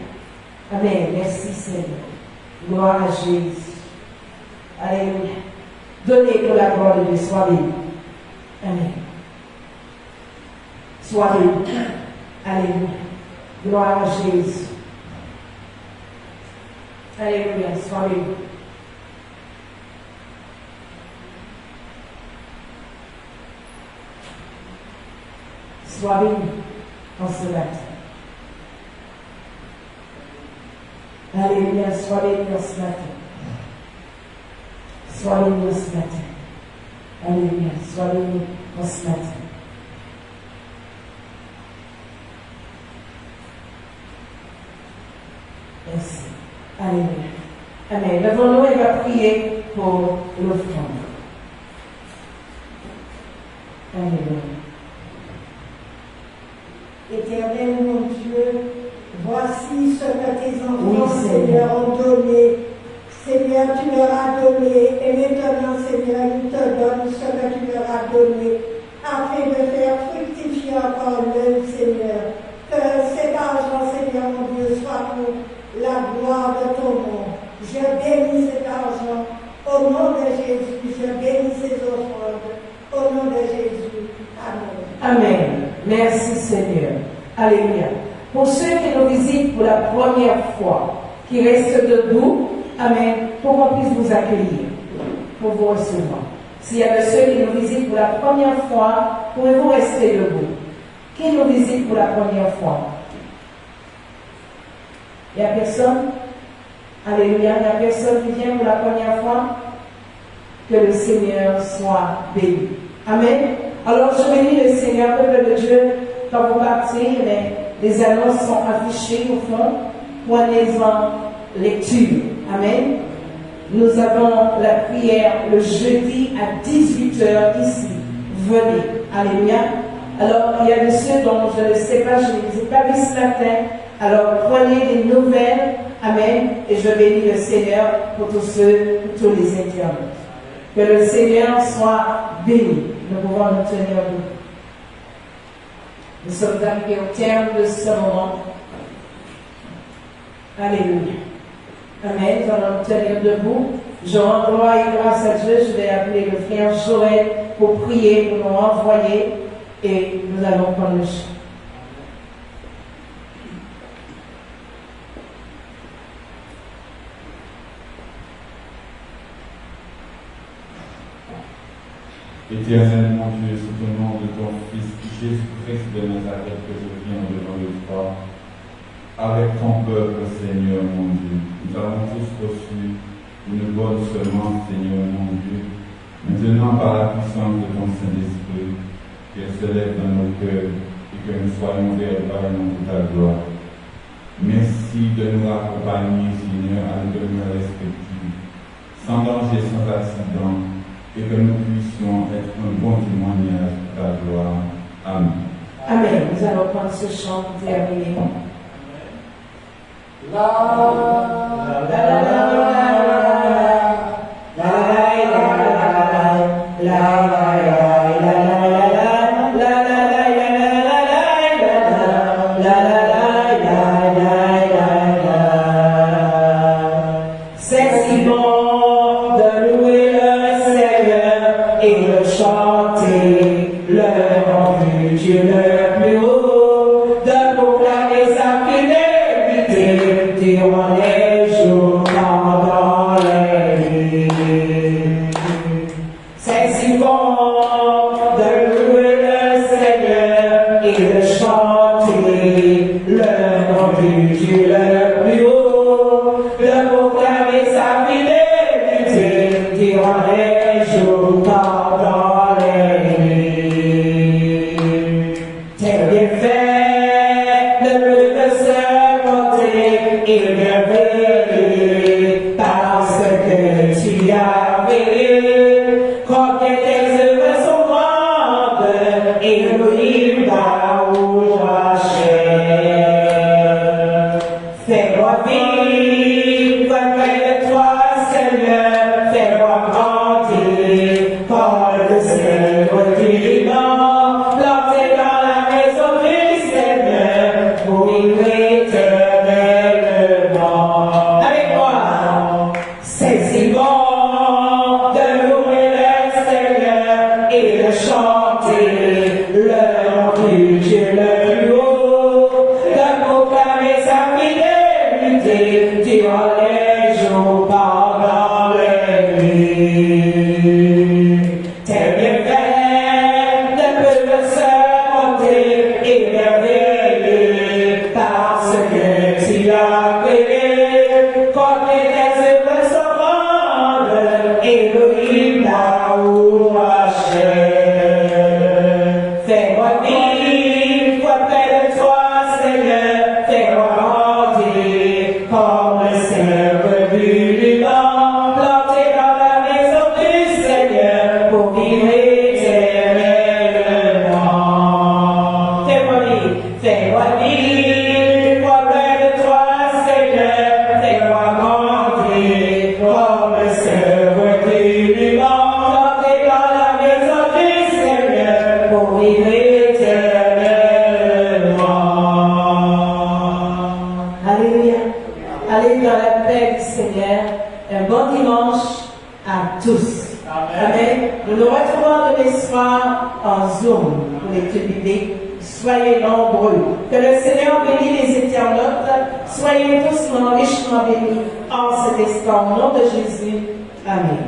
Amen. Merci Seigneur. Gloire à Jésus. Alléluia. Donnez pour la gloire de Dieu. Soyez. Amen. Soyez. Alléluia. Gloire à Jésus. Alléluia. Soyez. Soyez en ce matin. Alléluia. Soyez en ce matin. Soyez en ce matin. Alléluia. Soyez en ce matin. Merci. Alléluia. Amen. Levons-nous et va prier pour l'offrande. Alléluia. Éternel mon Dieu, voici ce que tes enfants, Oui, Seigneur, ont donné. Seigneur, tu leur as donné, et maintenant, Seigneur, ils te donnent ce que tu leur as donné, afin de faire fructifier encore l'œuvre, Seigneur. Que cet argent, Seigneur mon Dieu, soit pour la gloire de ton nom. Je bénis cet argent au nom de Jésus. Je bénis ces offrandes au nom de Jésus. Amen. Amen. Merci Seigneur. Alléluia. Pour ceux qui nous visitent pour la première fois, qui restent debout, amen, pour qu'on puisse vous accueillir, pour vous recevoir. S'il y a de ceux qui nous visitent pour la première fois, pouvez-vous rester debout? Qui nous visite pour la première fois? Il n'y a personne? Alléluia. Il n'y a personne qui vient pour la première fois? Que le Seigneur soit béni. Amen. Alors je bénis le Seigneur, peuple de Dieu, quand vous partez, les annonces sont affichées au fond. Prenez-en lecture. Amen. Nous avons la prière le jeudi à 18h ici. Venez. Alléluia. Alors, il y a de ceux dont je ne sais pas, je ne les ai pas vus ce matin. Alors, prenez les nouvelles. Amen. Et je bénis le Seigneur pour tous ceux, pour tous les internautes. Que le Seigneur soit béni. Nous pouvons nous tenir debout. Nous sommes arrivés au terme de ce moment. Alléluia. Amen. Nous allons nous tenir debout. Je rends gloire et grâce à Dieu. Je vais appeler le frère Joël pour prier, pour nous envoyer. Et nous allons prendre le chant. Éternel mon Dieu, c'est au nom de ton Fils Jésus-Christ de Nazareth que je viens devant le toi. Avec ton peuple, Seigneur mon Dieu, nous avons tous reçu une bonne semence, Seigneur mon Dieu. Maintenant, par la puissance de ton Saint-Esprit, qu'elle se lève dans nos cœurs et que nous soyons véritablement de ta gloire. Merci de nous accompagner, Seigneur, à nos demeures respectives, sans danger, sans accident, et que nous puissions être un bon témoignage de ta gloire. Amen. Amen. Nous allons prendre ce chant pour terminer. La Dieu le plus haut, de proclamer sa fidélité durant les jours pendant les nuits. Tes bienfaits ne peuvent que se compter et merveilleux parce que tu as veillé. Combien tes œuvres sont grandes et Elohim fais-moi vivre près de toi, Seigneur, fais-moi grandir par le Seigneur divin, planté dans la maison du Seigneur, pour vivre éternellement. Avec moi, c'est si bon de louer le Seigneur et de chanter le nom du Dieu le plus haut, de proclamer sa fidélité durant les jours pendant les nuits. Tes bienfaits ne peuvent se compter et merveilleux parce que tu as créé. Combien tes œuvres sont grandes, Elohim fais-moi vivre près de toi, Seigneur, fais-moi grandir comme le Seigneur du Liban, planté dans la maison du Seigneur pour vivre éternellement. Fais-moi vivre près de toi, Seigneur, fais-moi grandir comme le Seigneur du Liban, planté dans la maison du Seigneur pour vivre éternellement. Alléluia. Allez dans la paix du Seigneur. Un bon dimanche à tous. Amen. Nous nous retrouvons demain soir en Zoom pour l'étude biblique. Soyez nombreux. Que le Seigneur bénisse les internautes. Soyez tous richement bénis en cet instant. Au nom de Jésus. Amen.